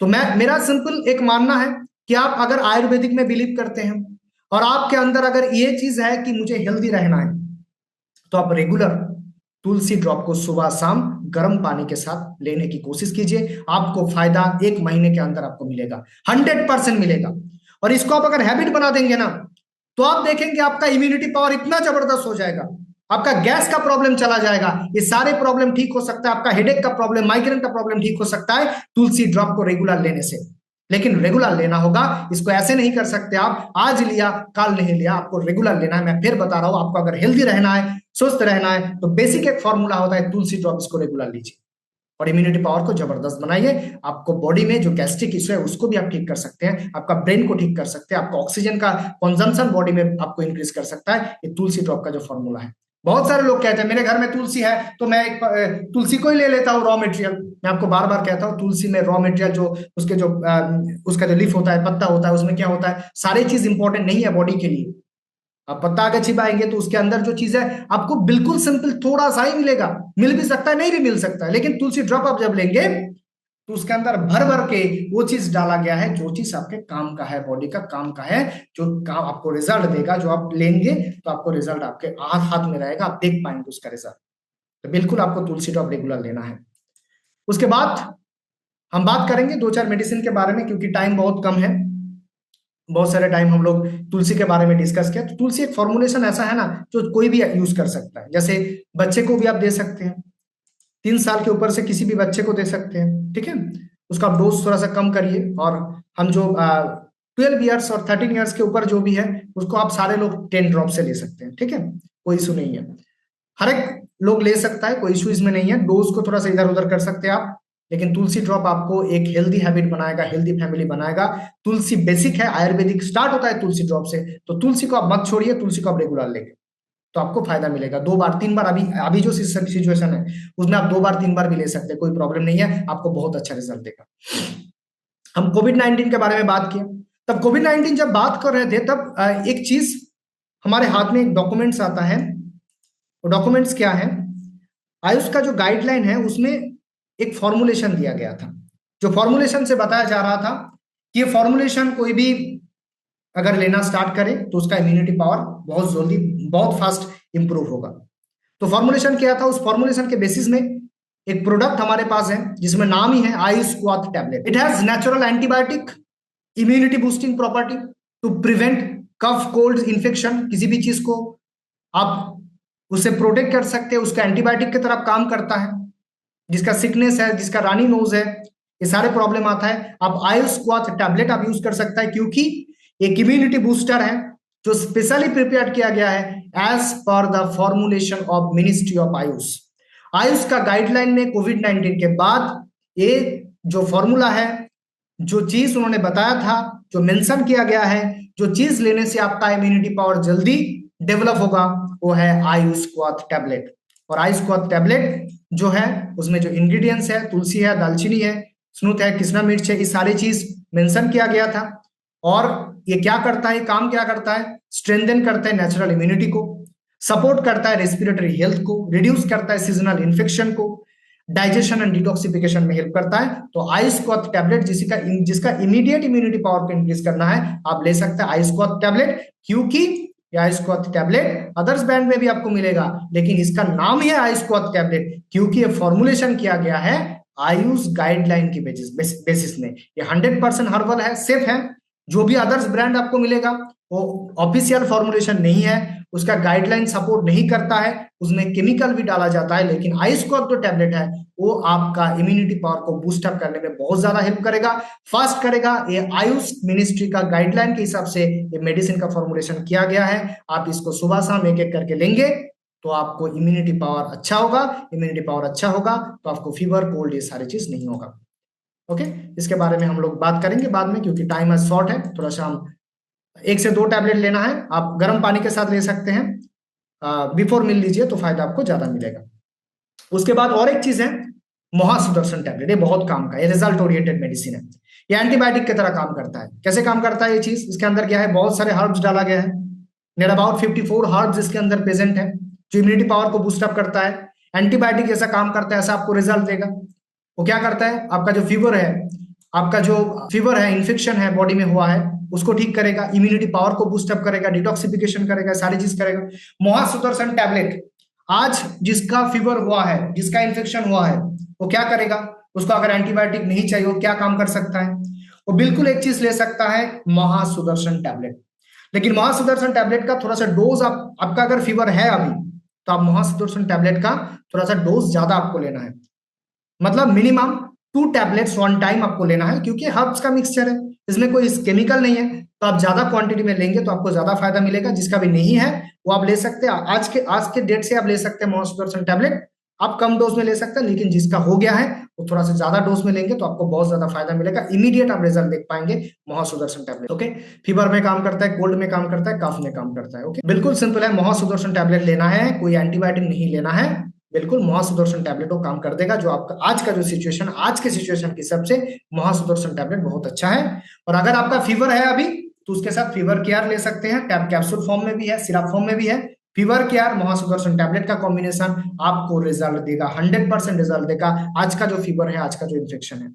तो मेरा सिंपल एक मानना है कि आप अगर आयुर्वेदिक में बिलीव करते हैं और आपके अंदर अगर ये चीज है कि मुझे हेल्दी रहना है, तो आप रेगुलर तुलसी ड्रॉप को सुबह शाम गर्म पानी के साथ लेने की कोशिश कीजिए। आपको फायदा 1 महीने के अंदर आपको मिलेगा, 100% मिलेगा। और इसको आप अगर हैबिट बना देंगे ना, तो आप देखेंगे आपका इम्यूनिटी पावर इतना जबरदस्त हो जाएगा, आपका गैस का प्रॉब्लम चला जाएगा, ये सारे प्रॉब्लम ठीक हो सकता है। आपका हेडेक का प्रॉब्लम, माइग्रेन का प्रॉब्लम ठीक हो सकता है तुलसी ड्रॉप को रेगुलर लेने से। लेकिन रेगुलर लेना होगा, इसको ऐसे नहीं कर सकते आप आज लिया कल नहीं लिया, आपको रेगुलर लेना है। मैं फिर बता रहा हूं, आपको अगर हेल्दी रहना है, स्वस्थ रहना है, तो बेसिक एक फॉर्मूला होता है तुलसी ड्रॉप, इसको रेगुलर लीजिए और इम्यूनिटी पावर को जबरदस्त बनाइए। आपको बॉडी में जो गैस्ट्रिक इश्यू है उसको भी आप ठीक कर सकते हैं, आपका ब्रेन को ठीक कर सकते हैं, आपका ऑक्सीजन का कंजम्पशन बॉडी में आपको इंक्रीज कर सकता है, ये तुलसी ड्रॉप का जो फॉर्मूला है। बहुत सारे लोग कहते हैं मेरे घर में तुलसी है तो मैं एक तुलसी को ही ले लेता हूँ रॉ मटेरियल। मैं आपको बार बार कहता हूँ, तुलसी में रॉ मटेरियल जो उसके जो उसका जो लीफ होता है, पत्ता होता है, उसमें क्या होता है, सारी चीज इंपॉर्टेंट नहीं है बॉडी के लिए। आप पत्ता आगे छिपाएंगे तो उसके अंदर जो चीज है आपको बिल्कुल सिंपल थोड़ा सा ही मिलेगा, मिल भी सकता है नहीं भी मिल सकता है, लेकिन तुलसी ड्रॉप आप जब लेंगे तो उसके अंदर भर भर के वो चीज डाला गया है जो चीज आपके काम का है, बॉडी का काम का है, जो काम आपको रिजल्ट देगा। जो आप लेंगे तो आपको रिजल्ट आपके हाथ में रहेगा, आप देख पाएंगे उसका रिजल्ट। तो बिल्कुल आपको तुलसी ड्रॉप रेगुलर लेना है। उसके बाद हम बात करेंगे 2-4 मेडिसिन के बारे में, क्योंकि टाइम बहुत कम है। बहुत सारे टाइम हम लोग तुलसी के बारे में डिस्कस किया। तो तुलसी एक फॉर्मुलेशन ऐसा है ना जो कोई भी यूज कर सकता है। जैसे बच्चे को भी आप दे सकते हैं, 3 साल के ऊपर से किसी भी बच्चे को दे सकते हैं, ठीक है। उसका डोज थोड़ा सा कम करिए, और हम जो 12 ईयर्स और 13 ईयर्स के ऊपर जो भी है उसको आप सारे लोग 10 ड्रॉप से ले सकते हैं, ठीक है, कोई इशू नहीं है। हर एक लोग ले सकता है, कोई इशू इसमें नहीं है। डोज को थोड़ा सा इधर उधर कर सकते हैं आप, लेकिन तुलसी ड्रॉप आपको एक हेल्दी हैबिट बनाएगा, हेल्दी फैमिली बनाएगा। तुलसी बेसिक है, आयुर्वेदिक स्टार्ट होता है तुलसी ड्रॉप से। तो तुलसी को आप मत छोड़िए, तुलसी को आप रेगुलर लेंगे तो आपको फायदा मिलेगा। 2 बार 3 बार, अभी अभी जो सिचुएशन है उसमें आप 2 बार 3 बार भी ले सकते हैं, कोई प्रॉब्लम नहीं है, आपको बहुत अच्छा रिजल्ट देगा। हम कोविड-19 के बारे में बात किया, तब कोविड-19 जब बात कर रहे थे तब एक चीज हमारे हाथ में डॉक्यूमेंट्स आता है। वो डॉक्यूमेंट्स क्या है, आयुष का जो गाइडलाइन है उसमें एक फॉर्मुलेशन दिया गया था। जो फॉर्मुलेशन से बताया जा रहा था कि ये फॉर्मुलेशन कोई भी अगर लेना स्टार्ट करे तो उसका इम्यूनिटी पावर बहुत जल्दी, बहुत फास्ट इंप्रूव होगा। तो फॉर्मुलेशन क्या था, उस फॉर्मुलेशन के बेसिस में एक प्रोडक्ट हमारे पास है जिसमें नाम ही है Ayush Kwath tablet. It has natural antibiotic, immunity boosting property to prevent cough, cold, infection. किसी भी चीज को आप उससे प्रोटेक्ट कर सकते हैं, उसका एंटीबायोटिक की तरफ काम करता है। जिसका सिकनेस है, जिसका रानी नोज है, ये सारे प्रॉब्लम आता है। आप आयुष क्वाथ टैबलेट आप यूज कर सकता है, क्योंकि एक इम्यूनिटी बूस्टर है जो स्पेशली प्रिपेयर किया गया है as per the formulation of ministry of AYUSH. AYUSH का गाइडलाइन में कोविड-19 के बाद ये जो फॉर्मूला है, जो चीज उन्होंने बताया था, जो मेंशन किया गया है, जो चीज लेने से आपका इम्यूनिटी पावर जल्दी डेवलप होगा, वो है आयुष क्वाथ टैबलेट। और आयुष क्वाथ टैबलेट जो है उसमें जो इंग्रेडिएंट्स है, तुलसी है, दालचीनी है, स्नूत है, कृष्णा मिर्च है, ये सारी चीज मेंशन किया गया था। और ये क्या करता है, काम क्या करता है, स्ट्रेंथन करता है नेचुरल इम्यूनिटी को, सपोर्ट करता है रेस्पिरेटरी हेल्थ को, रिड्यूस करता है सीजनल इन्फेक्शन को, डाइजेशन एंड डिटॉक्सिफिकेशन में हेल्प करता है। तो आयुष क्वाथ टैबलेट जिसका इमीडिएट इम्यूनिटी पावर को इंक्रीज करना है, आप ले सकते हैं आयुष क्वाथ टैबलेट, क्योंकि Ayush Kwath tablet others brand में भी आपको मिलेगा, लेकिन इसका नाम ही है आयुष क्वाथ टैबलेट क्योंकि ये फॉर्मुलेशन किया गया है आयुष गाइडलाइन की बेसिस में। ये 100% हर्बल है, सेफ है। जो भी अदर्स ब्रांड आपको मिलेगा वो ऑफिशियल फॉर्मुलेशन नहीं है, उसका गाइडलाइन सपोर्ट नहीं करता है, उसमें केमिकल भी डाला जाता है। लेकिन आयुष क्वाथ जो टैबलेट है वो आपका इम्यूनिटी पावर को बूस्ट अप करने में बहुत ज्यादा हेल्प करेगा, फास्ट करेगा। ये आयुष मिनिस्ट्री का गाइडलाइन के हिसाब से ये मेडिसिन का फॉर्मुलेशन किया गया है। आप इसको सुबह शाम एक एक करके लेंगे तो आपको इम्यूनिटी पावर अच्छा होगा। इम्यूनिटी पावर अच्छा होगा तो आपको फीवर, कोल्ड, ये सारी चीज नहीं होगा। ओके, इसके बारे में हम लोग बात करेंगे बाद में, क्योंकि टाइम आज शॉर्ट है। थोड़ा सा हम 1 से 2 टैबलेट लेना है, आप गर्म पानी के साथ ले सकते हैं, बिफोर मील लीजिए तो फायदा आपको ज्यादा मिलेगा। उसके बाद और एक चीज है महासुदर्शन टैबलेट, ये बहुत काम का, ये रिजल्ट ओरिएंटेड मेडिसिन है। ये एंटीबायोटिक की तरह काम करता है। कैसे काम करता है ये चीज, इसके अंदर क्या है, बहुत सारे हर्ब्स डाला गया है, नियर अबाउट 54 हर्ब्स इसके अंदर प्रेजेंट है, जो इम्यूनिटी पावर को बूस्ट अप करता है। एंटीबायोटिक जैसा काम करता है, ऐसा आपको रिजल्ट देगा। वो क्या करता है, आपका जो फीवर है, इन्फेक्शन है बॉडी में हुआ है, उसको ठीक करेगा, इम्यूनिटी पावर को बूस्ट अप करेगा, डिटॉक्सिफिकेशन करेगा, सारी चीज करेगा। महासुदर्शन टैबलेट आज जिसका फीवर हुआ है, जिसका इन्फेक्शन हुआ है, वो क्या करेगा, उसको अगर एंटीबायोटिक नहीं चाहिए, वो क्या काम कर सकता है, वो बिल्कुल एक चीज ले सकता है, महासुदर्शन टैबलेट। लेकिन महासुदर्शन टैबलेट का थोड़ा सा डोज, आपका अगर फीवर है अभी, तो आप महासुदर्शन टैबलेट का थोड़ा सा डोज ज्यादा आपको लेना है, मतलब मिनिमम 2 टैबलेट्स 1 टाइम आपको लेना है, क्योंकि हर्ब्स का मिक्सचर है, इसमें कोई केमिकल नहीं है, तो आप ज्यादा क्वांटिटी में लेंगे तो आपको ज्यादा फायदा मिलेगा। जिसका भी नहीं है वो आप ले सकते हैं, आज के डेट से आप ले सकते हैं महासुदर्शन टैबलेट। आप कम डोज में ले सकते हैं, लेकिन जिसका हो गया है वो थोड़ा सा ज्यादा डोज में लेंगे तो आपको बहुत ज्यादा फायदा मिलेगा, इमीडिएट आप रिजल्ट देख पाएंगे महासुदर्शन टैबलेट। ओके, फीवर में काम करता है, कोल्ड में काम करता है, कफ में काम करता है। ओके, बिल्कुल सिंपल है, महासुदर्शन टैबलेट लेना है, कोई एंटीबायोटिक नहीं लेना है, बिल्कुल महासुदर्शन टैबलेट वो काम कर देगा। जो आपका आज का जो सिचुएशन, आज के सिचुएशन के हिसाब से महासुदर्शन टैबलेट बहुत अच्छा है। और अगर आपका फीवर है अभी, तो उसके साथ फीवर केयर ले सकते हैं, टैब कैप्सूल फॉर्म में भी है, सिरप फॉर्म में भी है। फीवर केयर महासुदर्शन टैबलेट का कॉम्बिनेशन आपको रिजल्ट देगा, 100% रिजल्ट देगा। आज का जो फीवर है, आज का जो इन्फेक्शन है,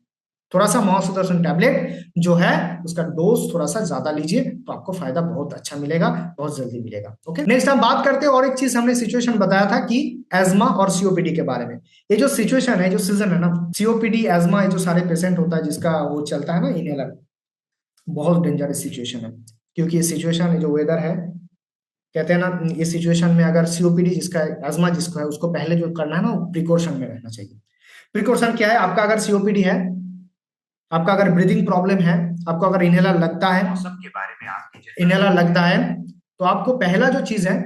थोड़ा सा महासुदर्शन टैबलेट जो है उसका डोज थोड़ा सा ज्यादा लीजिए तो आपको फायदा बहुत अच्छा मिलेगा, बहुत जल्दी मिलेगा। ओके, नेक्स्ट हम बात करते हैं और एक चीज, हमने सिचुएशन बताया था कि एज्मा और सीओपीडी के बारे में। ये जो सिचुएशन है, जो सीजन है ना, सीओपीडी, एज्मा, ये जो सारे पेशेंट होता है जिसका वो चलता है ना इनहेलर, बहुत डेंजरस सिचुएशन है। क्योंकि ये सिचुएशन, जो वेदर है, कहते हैं ना, ये सिचुएशन में अगर सीओपीडी जिसका, एज्मा जिसको है, उसको पहले जो करना है ना, प्रिकॉशन में रहना चाहिए। प्रिकॉशन क्या है, आपका अगर सीओपीडी है, आपका अगर ब्रीदिंग प्रॉब्लम है, आपको अगर इनहेलर लगता है, मौसम के बारे में आप इनहेलर लगता है, तो आपको पहला जो चीज है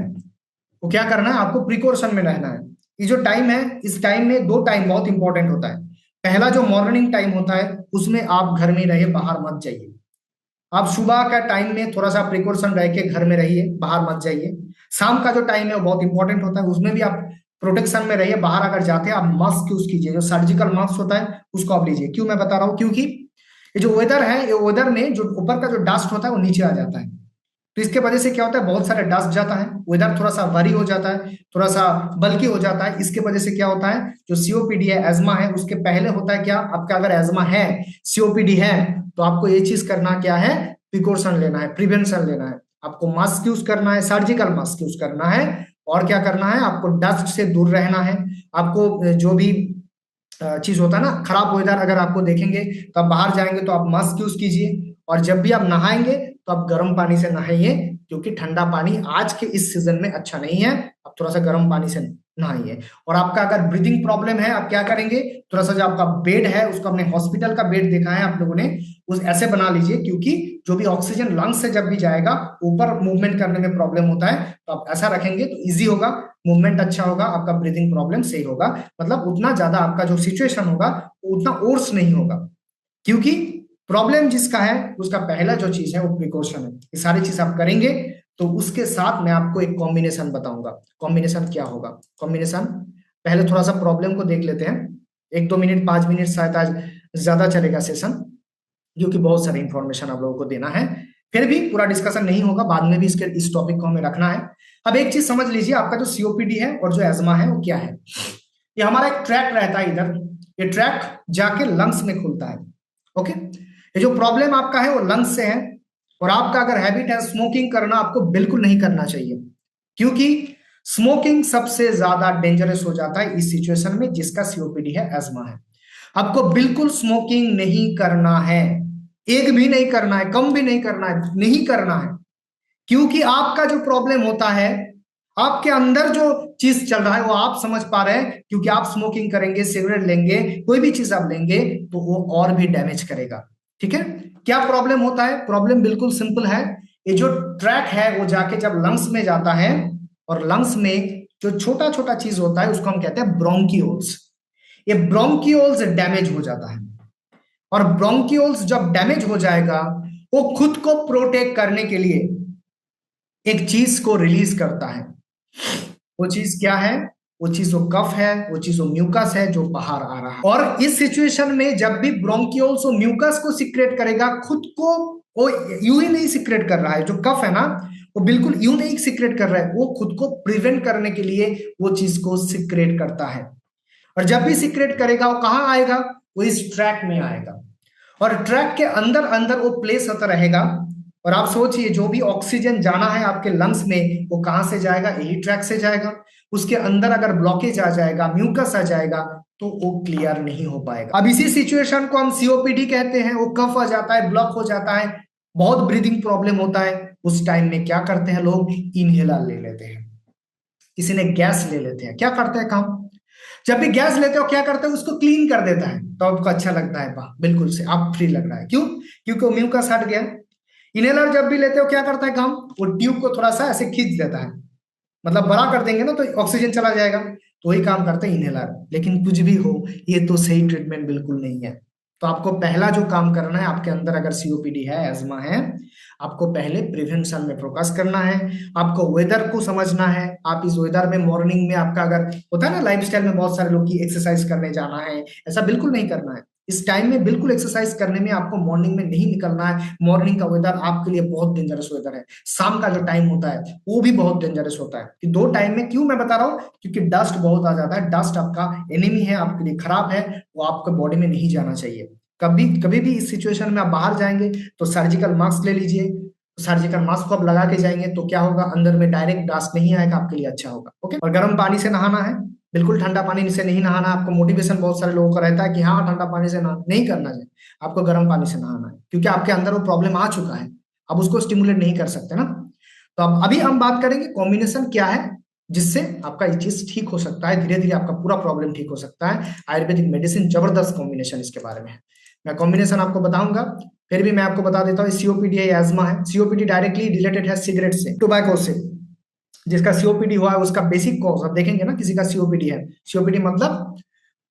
वो क्या करना है, आपको प्रिकॉशन में रहना है। ये जो टाइम है, इस टाइम में 2 टाइम बहुत इंपॉर्टेंट होता है। पहला जो मॉर्निंग टाइम होता है, उसमें आप घर में रहिए, बाहर मत जाइए। आप सुबह का टाइम में थोड़ा सा प्रिकॉशन रह के घर में रहिए, बाहर मत जाइए। शाम का जो टाइम है वो बहुत इंपॉर्टेंट होता है, उसमें भी आप प्रोटेक्शन में रहिए। बाहर अगर जाते हैं, आप मास्क यूज कीजिए, जो सर्जिकल मास्क होता है उसको आप लीजिए। क्यों मैं बता रहा हूँ, क्योंकि ये जो वेदर है, ये वेदर में जो ऊपर का जो डस्ट होता है वो नीचे आ जाता है, तो इसके वजह से क्या होता है, बहुत सारे डस्ट जाता है, वेदर थोड़ा सा भारी हो जाता है, थोड़ा सा बल्कि हो जाता है। इसके वजह से क्या होता है, जो सीओपीडी है, एज्मा है, उसके पहले होता है क्या, आपका अगर एज्मा है, सीओपीडी है, तो आपको ये चीज करना क्या है, प्रिकॉशन लेना है, प्रिवेंशन लेना है। आपको मास्क यूज करना है, सर्जिकल मास्क यूज करना है, और क्या करना है, आपको डस्ट से दूर रहना है। आपको जो भी चीज होता है ना, खराब वेदर अगर आपको देखेंगे तो आप बाहर जाएंगे तो आप मास्क यूज कीजिए। और जब भी आप नहाएंगे तो आप गर्म पानी से नहाइए, क्योंकि ठंडा पानी आज के इस सीजन में अच्छा नहीं है। आप थोड़ा सा गर्म पानी से नहाइए। और आपका अगर ब्रीदिंग प्रॉब्लम है, आप क्या करेंगे, थोड़ा सा जो आपका बेड है उसको, अपने हॉस्पिटल का बेड देखा है आप लोगों ने, उस ऐसे बना लीजिए, क्योंकि जो भी ऑक्सीजन लंग्स से जब भी जाएगा, ऊपर मूवमेंट करने में प्रॉब्लम होता है, तो आप ऐसा रखेंगे तो इजी होगा, मूवमेंट अच्छा होगा, आपका ब्रीदिंग प्रॉब्लम सही होगा, मतलब उतना ज्यादा आपका जो सिचुएशन होगा उतना ओर्स नहीं होगा। क्योंकि प्रॉब्लम जिसका है उसका पहला जो चीज है वो प्रिकॉशन है। ये सारी चीज आप करेंगे तो उसके साथ मैं आपको एक कॉम्बिनेशन बताऊंगा। कॉम्बिनेशन क्या होगा, कॉम्बिनेशन, पहले थोड़ा सा प्रॉब्लम को देख लेते हैं, 1-2 मिनट 5 मिनट शायद आज ज्यादा चलेगा सेशन, क्योंकि बहुत सारी इंफॉर्मेशन आप लोगों को देना है। फिर भी पूरा डिस्कशन नहीं होगा, बाद में भी इसके इस टॉपिक को हमें रखना है। अब एक चीज समझ लीजिए, आपका जो सीओपीडी है और जो एजमा है वो क्या है। ये हमारा एक ट्रैक रहता है इधर, ये ट्रैक जाके लंग्स में खुलता है। ओके, ये जो प्रॉब्लम आपका है वो लंग्स से है, और आपका अगर हैबिट है स्मोकिंग करना, आपको बिल्कुल नहीं करना चाहिए, क्योंकि स्मोकिंग सबसे ज्यादा डेंजरस हो जाता है इस सिचुएशन में जिसका सीओपीडी है, एजमा है। आपको बिल्कुल स्मोकिंग नहीं करना है, एक भी नहीं करना है, कम भी नहीं करना है, नहीं करना है, क्योंकि आपका जो प्रॉब्लम होता है, आपके अंदर जो चीज चल रहा है वो आप समझ पा रहे हैं, क्योंकि आप स्मोकिंग करेंगे, सिगरेट लेंगे, कोई भी चीज आप लेंगे तो वो और भी डैमेज करेगा। ठीक है, क्या प्रॉब्लम होता है, प्रॉब्लम बिल्कुल सिंपल है। ये जो ट्रैक है वो जाके जब लंग्स में जाता है, और लंग्स में जो छोटा छोटा चीज होता है उसको हम कहते हैं ब्रोंकियोल्स, ये ब्रोंकियोल्स डैमेज हो जाता है, और ब्रोंकियोल्स जब डैमेज हो जाएगा, वो खुद को प्रोटेक्ट करने के लिए एक चीज को रिलीज करता है। वो चीज क्या है, वो चीज वो कफ है, वो चीज वो म्यूकस है जो बाहर आ रहा है। और इस सिचुएशन में जब भी ब्रोंकियोल्स वो म्यूकस को सिक्रेट करेगा, खुद को वो यूं ही नहीं सिक्रेट कर रहा है, जो कफ है ना वो बिल्कुल यूं नहीं सिक्रेट कर रहा है, वो खुद को प्रिवेंट करने के लिए वो चीज को सिक्रेट करता है। और जब भी सिक्रेट करेगा वो कहां आएगा, वो इस ट्रैक में आएगा, और ट्रैक के अंदर अंदर वो प्लेस होता रहेगा। और आप सोचिए, जो भी ऑक्सीजन जाना है आपके लंग्स में वो कहां से जाएगा, यही ट्रैक से जाएगा। उसके अंदर अगर ब्लॉकेज आ जाएगा, म्यूकस आ जाएगा, तो वो क्लियर नहीं हो पाएगा। अब इसी सिचुएशन को हम सीओपीडी कहते हैं, वो कफ आ जाता है, ब्लॉक हो जाता है, बहुत ब्रीदिंग प्रॉब्लम होता है। उस टाइम में क्या करते हैं लोग, इनहेलर ले लेते हैं, किसी ने गैस ले लेते हैं, क्या करते हैं काम, जब भी गैस लेते हो क्या करते हो, उसको क्लीन कर देता है, तो आपको अच्छा लगता है, वाह बिल्कुल से आप फ्री लग रहा है, क्यों, क्योंकि वो म्यूकस हट गया। इनहेलर जब भी लेते हो क्या करता है काम, वो ट्यूब को थोड़ा सा ऐसे खींच देता है, मतलब बड़ा कर देंगे ना तो ऑक्सीजन चला जाएगा, तो वही काम करते हैं इनहेलर। लेकिन कुछ भी हो, ये तो सही ट्रीटमेंट बिल्कुल नहीं है। तो आपको पहला जो काम करना है, आपके अंदर अगर सीओपीडी है, एज्मा है, आपको पहले प्रिवेंशन में फोकस करना है। आपको वेदर को समझना है, आप इस वेदर में मॉर्निंग में आपका अगर होता है ना लाइफस्टाइल में बहुत सारे लोग की एक्सरसाइज करने जाना है, ऐसा बिल्कुल नहीं करना है। इस टाइम में बिल्कुल एक्सरसाइज करने में आपको मॉर्निंग में नहीं निकलना है। मॉर्निंग का वेदर आपके लिए बहुत डेंजरस वेदर है। शाम का जो टाइम होता है वो भी बहुत डेंजरस होता है। कि दो टाइम में क्यों मैं बता रहा हूँ, क्योंकि डस्ट बहुत आ जाता है, डस्ट आपका एनिमी है, आपके लिए खराब है, वो आपके बॉडी में नहीं जाना चाहिए। कभी कभी भी इस सिचुएशन में आप बाहर जाएंगे तो सर्जिकल मास्क ले लीजिए, सर्जिकल मास्क को आप लगा के जाएंगे तो क्या होगा, अंदर में डायरेक्ट डस्ट नहीं आएगा, आपके लिए अच्छा होगा। ओके, और गर्म पानी से नहाना है, बिल्कुल ठंडा पानी से नहीं नहाना। आपको मोटिवेशन बहुत सारे लोगों का रहता है कि हाँ ठंडा पानी से नहा, नहीं करना है, आपको गर्म पानी से नहाना है, क्योंकि आपके अंदर वो प्रॉब्लम आ चुका है, अब उसको स्टिमुलेट नहीं कर सकते ना। तो अब अभी हम बात करेंगे कॉम्बिनेशन क्या है जिससे आपका ये चीज ठीक हो सकता है, धीरे धीरे आपका पूरा प्रॉब्लम ठीक हो सकता है। आयुर्वेदिक मेडिसिन जबरदस्त कॉम्बिनेशन इसके बारे में है, मैं कॉम्बिनेशन आपको बताऊंगा। फिर भी मैं आपको बता देता हूँ, सीओपीडी है, एज्मा है। सीओपीडी डायरेक्टली रिलेटेड है सिगरेट से, टोबैको से। जिसका सीओपीडी हुआ है उसका बेसिक कॉज आप देखेंगे ना, किसी का सीओपीडी है, सीओपीडी मतलब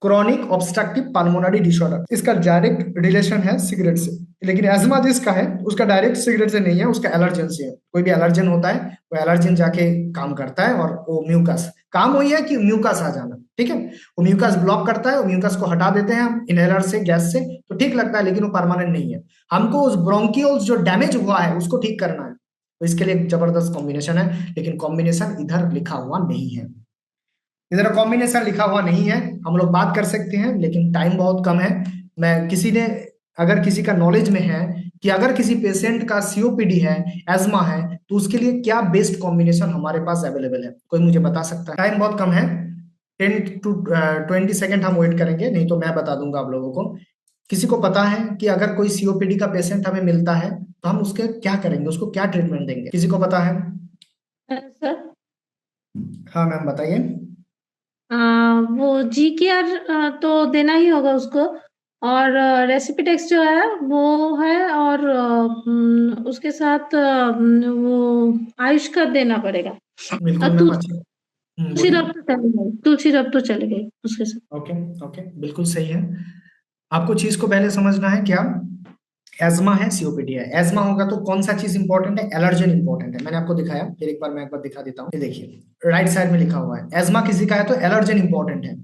क्रॉनिक ऑब्स्ट्रक्टिव पल्मोनरी डिसऑर्डर, इसका डायरेक्ट रिलेशन है सिगरेट से। लेकिन एज्मा जिसका है उसका डायरेक्ट सिगरेट से नहीं है, उसका एलर्जन से है। कोई भी एलर्जन होता है वो एलर्जन जाके काम करता है, और वो म्यूकस काम वही है कि म्यूकस आ जाना, ठीक है, वो म्यूकस ब्लॉक करता है, वो म्यूकस को हटा देते हैं हम इनहेलर से, गैस से, तो ठीक लगता है, लेकिन वो परमानेंट नहीं है। हमको उस ब्रोंकियोल्स जो डैमेज हुआ है उसको ठीक करना है, तो इसके लिए एक जबरदस्त कॉम्बिनेशन है। लेकिन कॉम्बिनेशन इधर लिखा हुआ नहीं है, इधर कॉम्बिनेशन लिखा हुआ नहीं है। हम लोग बात कर सकते हैं लेकिन टाइम बहुत कम है। मैं किसी ने, अगर किसी का नॉलेज में है कि अगर किसी पेशेंट का सीओपीडी है, एज्मा है, तो उसके लिए क्या बेस्ट कॉम्बिनेशन हमारे पास अवेलेबल है, कोई मुझे बता सकता है। टाइम बहुत कम है, 10 to 20 सेकेंड हम वेट करेंगे, नहीं तो मैं बता दूंगा आप लोगों को। किसी को पता है कि अगर कोई सीओपीडी का पेशेंट हमें मिलता है तो हम उसके क्या करेंगे, उसको क्या ट्रीटमेंट देंगे, किसी को पता है। सर, हाँ मैम बताइए। वो जी केयर तो देना ही होगा उसको, और रेसिपी टेक्स्ट जो है वो है, और उसके साथ वो आयुष का देना पड़ेगा। बिल्कुल और मैम, अच्छा। तुलसी बोलिए। रब तो चलेगा, तुलसी रब तो चलेगा उसके साथ। ओके। ओके, बिल्कुल सही है। आपको चीज को पहले समझना है क्या, एजमा है, सीओपीडी है। एजमा होगा तो कौन सा चीज इंपॉर्टेंट है, एलर्जन इंपॉर्टेंट है। मैंने आपको दिखाया, फिर एक बार मैं एक बार दिखा देता हूँ। ये देखिए राइट साइड में लिखा हुआ है, एजमा किसी का है तो एलर्जन इंपॉर्टेंट है।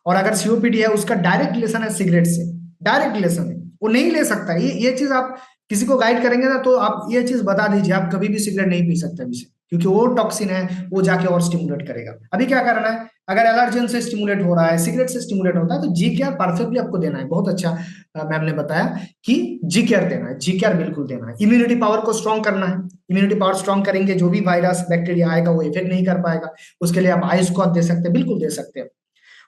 और अगर सीओपीडी है, उसका डायरेक्ट रिलेशन है सिगरेट से, डायरेक्ट रिलेशन है, वो नहीं ले सकता। ये चीज आप किसी को गाइड करेंगे ना, तो आप ये चीज बता दीजिए, आप कभी भी सिगरेट नहीं पी सकते अभी से, क्योंकि वो टॉक्सिन है, वो जाके और स्टिमुलेट करेगा। अभी क्या करना है, अगर एलर्जन से स्टिमुलेट हो रहा है, सिगरेट से स्टिमुलेट होता है, तो जी केयर परफेक्टली आपको देना है। बहुत अच्छा मैम ने बताया कि जी केयर देना है, जी केयर बिल्कुल देना है। इम्यूनिटी पावर को स्ट्रॉन्ग करना है, इम्यूनिटी पावर स्ट्रॉन्ग करेंगे, जो भी वायरस बैक्टीरिया आएगा वो इफेक्ट नहीं कर पाएगा। उसके लिए आप आइस को आप दे सकते हैं, बिल्कुल दे सकते हैं।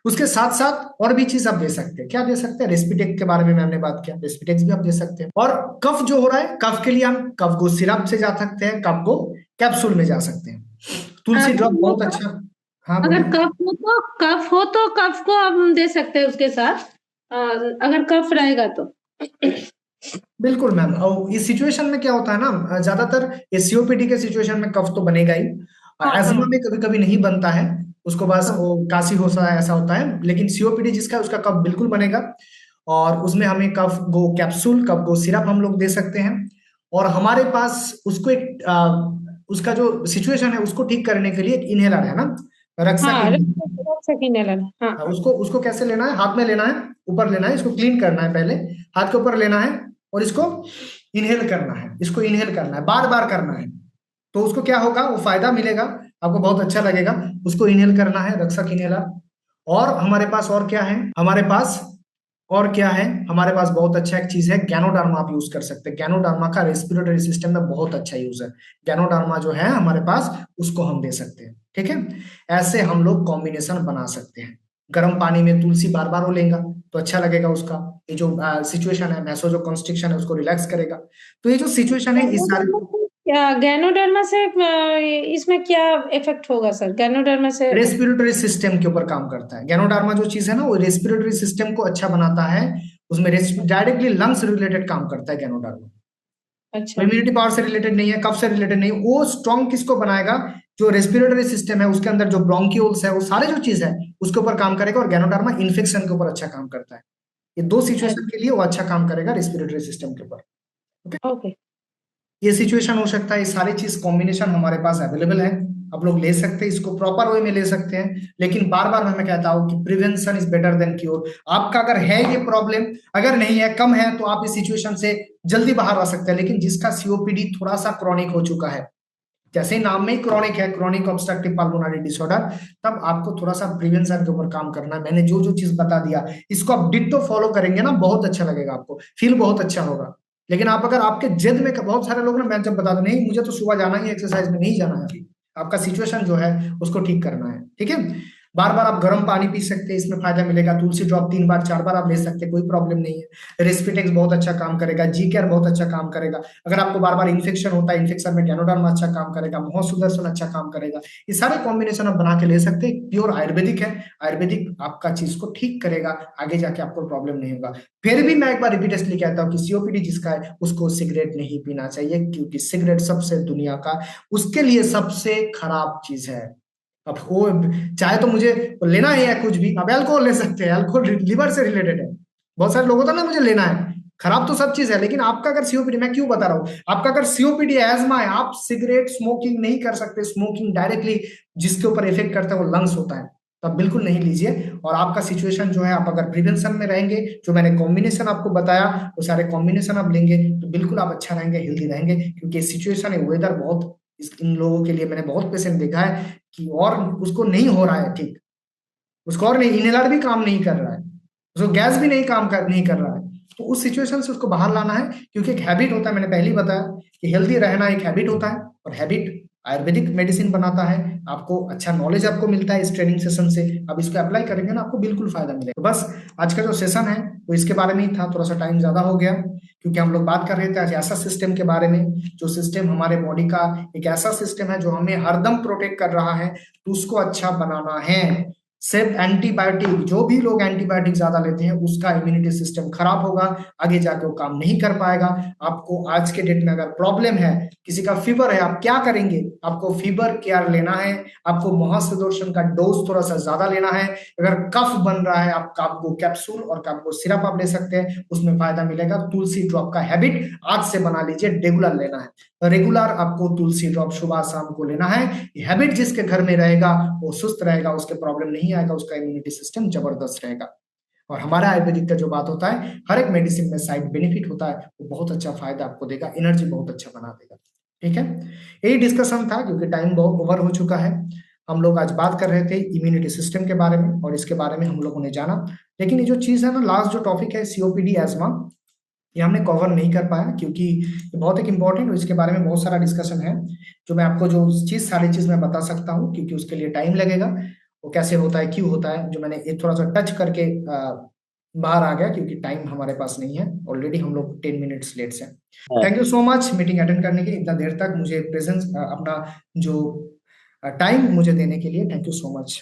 उसके साथ साथ और भी चीज आप दे सकते हैं। क्या दे सकते हैं, रेस्पिटेक्स के बारे में हमने बात किया, रेस्पिटेक्स भी आप दे सकते हैं। और कफ जो हो रहा है, कफ के लिए हम कफ को सिरप से जा सकते हैं, कफ को कैप्सूल में जा सकते हैं। तुलसी अगर ड्रॉप वो बहुत अच्छा। हाँ अगर बोलिए। कफ को हम दे सकते हैं उसके साथ, अगर कफ रहेगा तो। बिल्कुल मैम, और इस सिचुएशन में क्या होता है ना, ज्यादातर ये सीओपीडी के सिचुएशन में कफ तो बनेगा ही। हाँ एजमा हाँ में कभी कभी नहीं बनता है, उसको बस हाँ। वो काशी होता है, ऐसा होता है। लेकिन सीओपीडी जिसका है, उसका कफ बिल्कुल बनेगा। और उसमें हमें कफ गो कैप्सूल, कफ गो सिरप हम लोग दे सकते हैं। और हमारे पास उसको एक उसका जो सिचुएशन है उसको ठीक करने के लिए एक इनहेलर है ना, रक्षा हाँ, की। रख सकेंगे लगा। हाँ हाँ। उसको उसको कैसे लेना है, हाथ में लेना है, ऊपर लेना है, इसको क्लीन करना है पहले, हाथ के ऊपर लेना है, और इसको इनहेल करना है, इसको इनहेल करना है, बार बार करना है। तो उसको क्या होगा, वो फायदा मिलेगा, आपको बहुत अच्छा लगेगा। उसको इनहेल करना है, रक्षक इनहेलर। और हमारे पास और क्या है, हमारे पास और क्या है, हमारे पास बहुत अच्छा एक चीज है, गैनोडार्मा आप यूज कर सकते हैं। गैनोडार्मा का रेस्पिरेटरी सिस्टम में बहुत अच्छा यूज है। गैनोडार्मा जो है हमारे पास, उसको हम दे सकते हैं। ठीक है, ऐसे हम लोग कॉम्बिनेशन बना सकते हैं। गर्म पानी में तुलसी बार बार वो लेगा तो अच्छा लगेगा उसका। ये जो सिचुएशन है, मैसो जो कॉन्स्ट्रिक्शन है, उसको रिलैक्स करेगा। तो ये जो सिचुएशन है, इस सारे गैनोडर्मा से इसमें क्या इफेक्ट होगा सर, गैनोडर्मा से? रेस्पिरेटरी सिस्टम के ऊपर काम करता है। गैनोडार्मा जो चीज है ना, वो रेस्पिरेटरी सिस्टम को अच्छा बनाता है। उसमें डायरेक्टली लंग्स रिलेटेड काम करता है गैनोडार्मा। अच्छा। इम्यूनिटी पावर से रिलेटेड नहीं है, कफ से रिलेटेड नहीं है। वो स्ट्रॉन्ग किसको बनाएगा, जो रेस्पिरेटरी सिस्टम है, उसके अंदर जो ब्रोंक्यूल्स है, वो सारे जो चीज है उसके ऊपर काम करेगा। और गैनोडार्मा इन्फेक्शन के ऊपर अच्छा काम करता है। ये दो सिचुएशन के लिए वो अच्छा काम करेगा रेस्पिरेटरी सिस्टम के ऊपर। Okay, okay. ये सिचुएशन हो सकता है, ये सारी चीज कॉम्बिनेशन हमारे पास अवेलेबल है। आप लोग ले सकते हैं, इसको प्रॉपर वे में ले सकते हैं। लेकिन बार बार मैं कहता हूं कि prevention is better than cure. आपका अगर है ये प्रॉब्लम, अगर नहीं है, कम है, तो आप इस सिचुएशन से जल्दी बाहर आ सकते हैं। लेकिन जिसका सीओपीडी थोड़ा सा क्रॉनिक हो चुका है, जैसे ही नाम में ही क्रॉनिक है, क्रॉनिक ऑब्स्ट्रक्टिव पल्मोनरी डिसऑर्डर, तब आपको थोड़ा सा प्रिवेंशन के ऊपर काम करना है। मैंने जो जो चीज बता दिया, इसको आप डिट्टो फॉलो करेंगे ना, बहुत अच्छा लगेगा आपको, फील बहुत अच्छा होगा। लेकिन आप अगर आपके जिद में, बहुत सारे लोग ना, मैं जब बता दूं नहीं मुझे तो सुबह जाना ही एक्सरसाइज में, नहीं जाना है अभी, आपका सिचुएशन जो है उसको ठीक करना है। ठीक है, बार बार आप गर्म पानी पी सकते हैं, इसमें फायदा मिलेगा। तुलसी ड्रॉप 3 बार 4 बार आप ले सकते हैं, कोई प्रॉब्लम नहीं है। रेस्पिटेक्स बहुत अच्छा काम करेगा, जी केयर बहुत अच्छा काम करेगा। अगर आपको बार बार इन्फेक्शन होता है, इन्फेक्शन में गैनोडर्म अच्छा काम करेगा, मोह सुदर्शन अच्छा काम करेगा। ये सारे कॉम्बिनेशन आप बना के ले सकते हैं, प्योर आयुर्वेदिक है। आयुर्वेदिक आपका चीज को ठीक करेगा, आगे जाके आपको प्रॉब्लम नहीं होगा। फिर भी मैं एक बार रिपीटेडली कहता हूँ कि सीओपीडी जिसका है, उसको सिगरेट नहीं पीना चाहिए, क्योंकि सिगरेट सबसे दुनिया का, उसके लिए सबसे खराब चीज है। अब वो चाहे तो मुझे लेना ही है कुछ भी, अब अल्कोहल ले सकते हैं, अल्कोहल लिवर से रिलेटेड है। बहुत सारे लोग होता है ना, मुझे लेना है। खराब तो सब चीज है, लेकिन आपका अगर सीओपीडी, मैं क्यों बता रहा हूँ, आपका अगर सीओपीडी एजमा है, आप सिगरेट स्मोकिंग नहीं कर सकते। स्मोकिंग डायरेक्टली जिसके ऊपर इफेक्ट करता है वो लंग्स होता है, तो आप बिल्कुल नहीं लीजिए। और आपका सिचुएशन जो है, आप अगर प्रिवेंशन में रहेंगे, जो मैंने कॉम्बिनेशन आपको बताया, वो सारे कॉम्बिनेशन आप लेंगे, तो बिल्कुल आप अच्छा रहेंगे, हेल्दी रहेंगे। क्योंकि सिचुएशन है, वेदर बहुत, इन लोगों के लिए मैंने बहुत पेशेंट देखा है कि और उसको नहीं हो रहा है ठीक, उसको और नहीं, इनहेलर भी काम नहीं कर रहा है, उसको गैस भी नहीं कर रहा है। तो उस सिचुएशन से उसको बाहर लाना है। क्योंकि एक हैबिट होता है, मैंने पहले ही बताया कि हेल्दी रहना एक हैबिट होता है, और हैबिट आयुर्वेदिक मेडिसिन बनाता है। आपको अच्छा नॉलेज आपको मिलता है इस ट्रेनिंग सेशन से, अब इसको अप्लाई करेंगे ना, आपको बिल्कुल फायदा मिलेगा। तो बस आज का जो सेशन है वो इसके बारे में ही था। थोड़ा सा टाइम ज्यादा हो गया, क्योंकि हम लोग बात कर रहे थे आज ऐसा सिस्टम के बारे में, जो सिस्टम हमारे बॉडी का एक ऐसा सिस्टम है जो हमें हरदम प्रोटेक्ट कर रहा है, तो उसको अच्छा बनाना है। सिर्फ एंटीबायोटिक, जो भी लोग एंटीबायोटिक ज्यादा लेते हैं उसका इम्यूनिटी सिस्टम खराब होगा, आगे जाके वो काम नहीं कर पाएगा। आपको आज के डेट में अगर प्रॉब्लम है, किसी का फीवर है, आप क्या करेंगे? आपको फीवर केयर लेना है, आपको महासदोषण का डोज थोड़ा सा ज्यादा लेना है। अगर कफ बन रहा है, आपको कैप्सूल और आपको सिरप आप ले सकते हैं, उसमें फायदा मिलेगा। तुलसी ड्रॉप का हैबिट आज से बना लीजिए, रेगुलर लेना है। रेगुलर आपको तुलसी ड्रॉप सुबह शाम को लेना है। हैबिट जिसके घर में रहेगा वो सुस्त रहेगा, उसके प्रॉब्लम नहीं आएगा, उसका इम्यूनिटी सिस्टम जबरदस्त रहेगा। और हमारा आयुर्वेदिक का जो बात होता है, हर एक मेडिसिन में साइड बेनिफिट होता है, वो बहुत अच्छा फायदा आपको देगा, एनर्जी बहुत अच्छा बना देगा। ठीक है, यही डिस्कशन था, क्योंकि टाइम बहुत ओवर हो चुका है। हम लोग आज बात कर रहे थे इम्यूनिटी सिस्टम के बारे में, और इसके बारे में हम लोगों ने जाना। लेकिन ये जो चीज है ना, लास्ट जो टॉपिक है सीओपीडी एजमा, ये हमने कवर नहीं कर पाया, क्योंकि ये बहुत एक इंपॉर्टेंट, इसके बारे में बहुत सारा डिस्कशन है, जो मैं आपको जो चीज सारी चीज मैं बता सकता हूँ, क्योंकि उसके लिए टाइम लगेगा। वो कैसे होता है, क्यों होता है, जो मैंने एक थोड़ा सा टच करके बाहर आ गया, क्योंकि टाइम हमारे पास नहीं है, ऑलरेडी हम लोग 10 मिनट्स लेट से। हाँ, thank you so much meeting attend करने के लिए, इतना देर तक मुझे प्रेजेंस अपना जो टाइम मुझे देने के लिए, थैंक यू सो मच।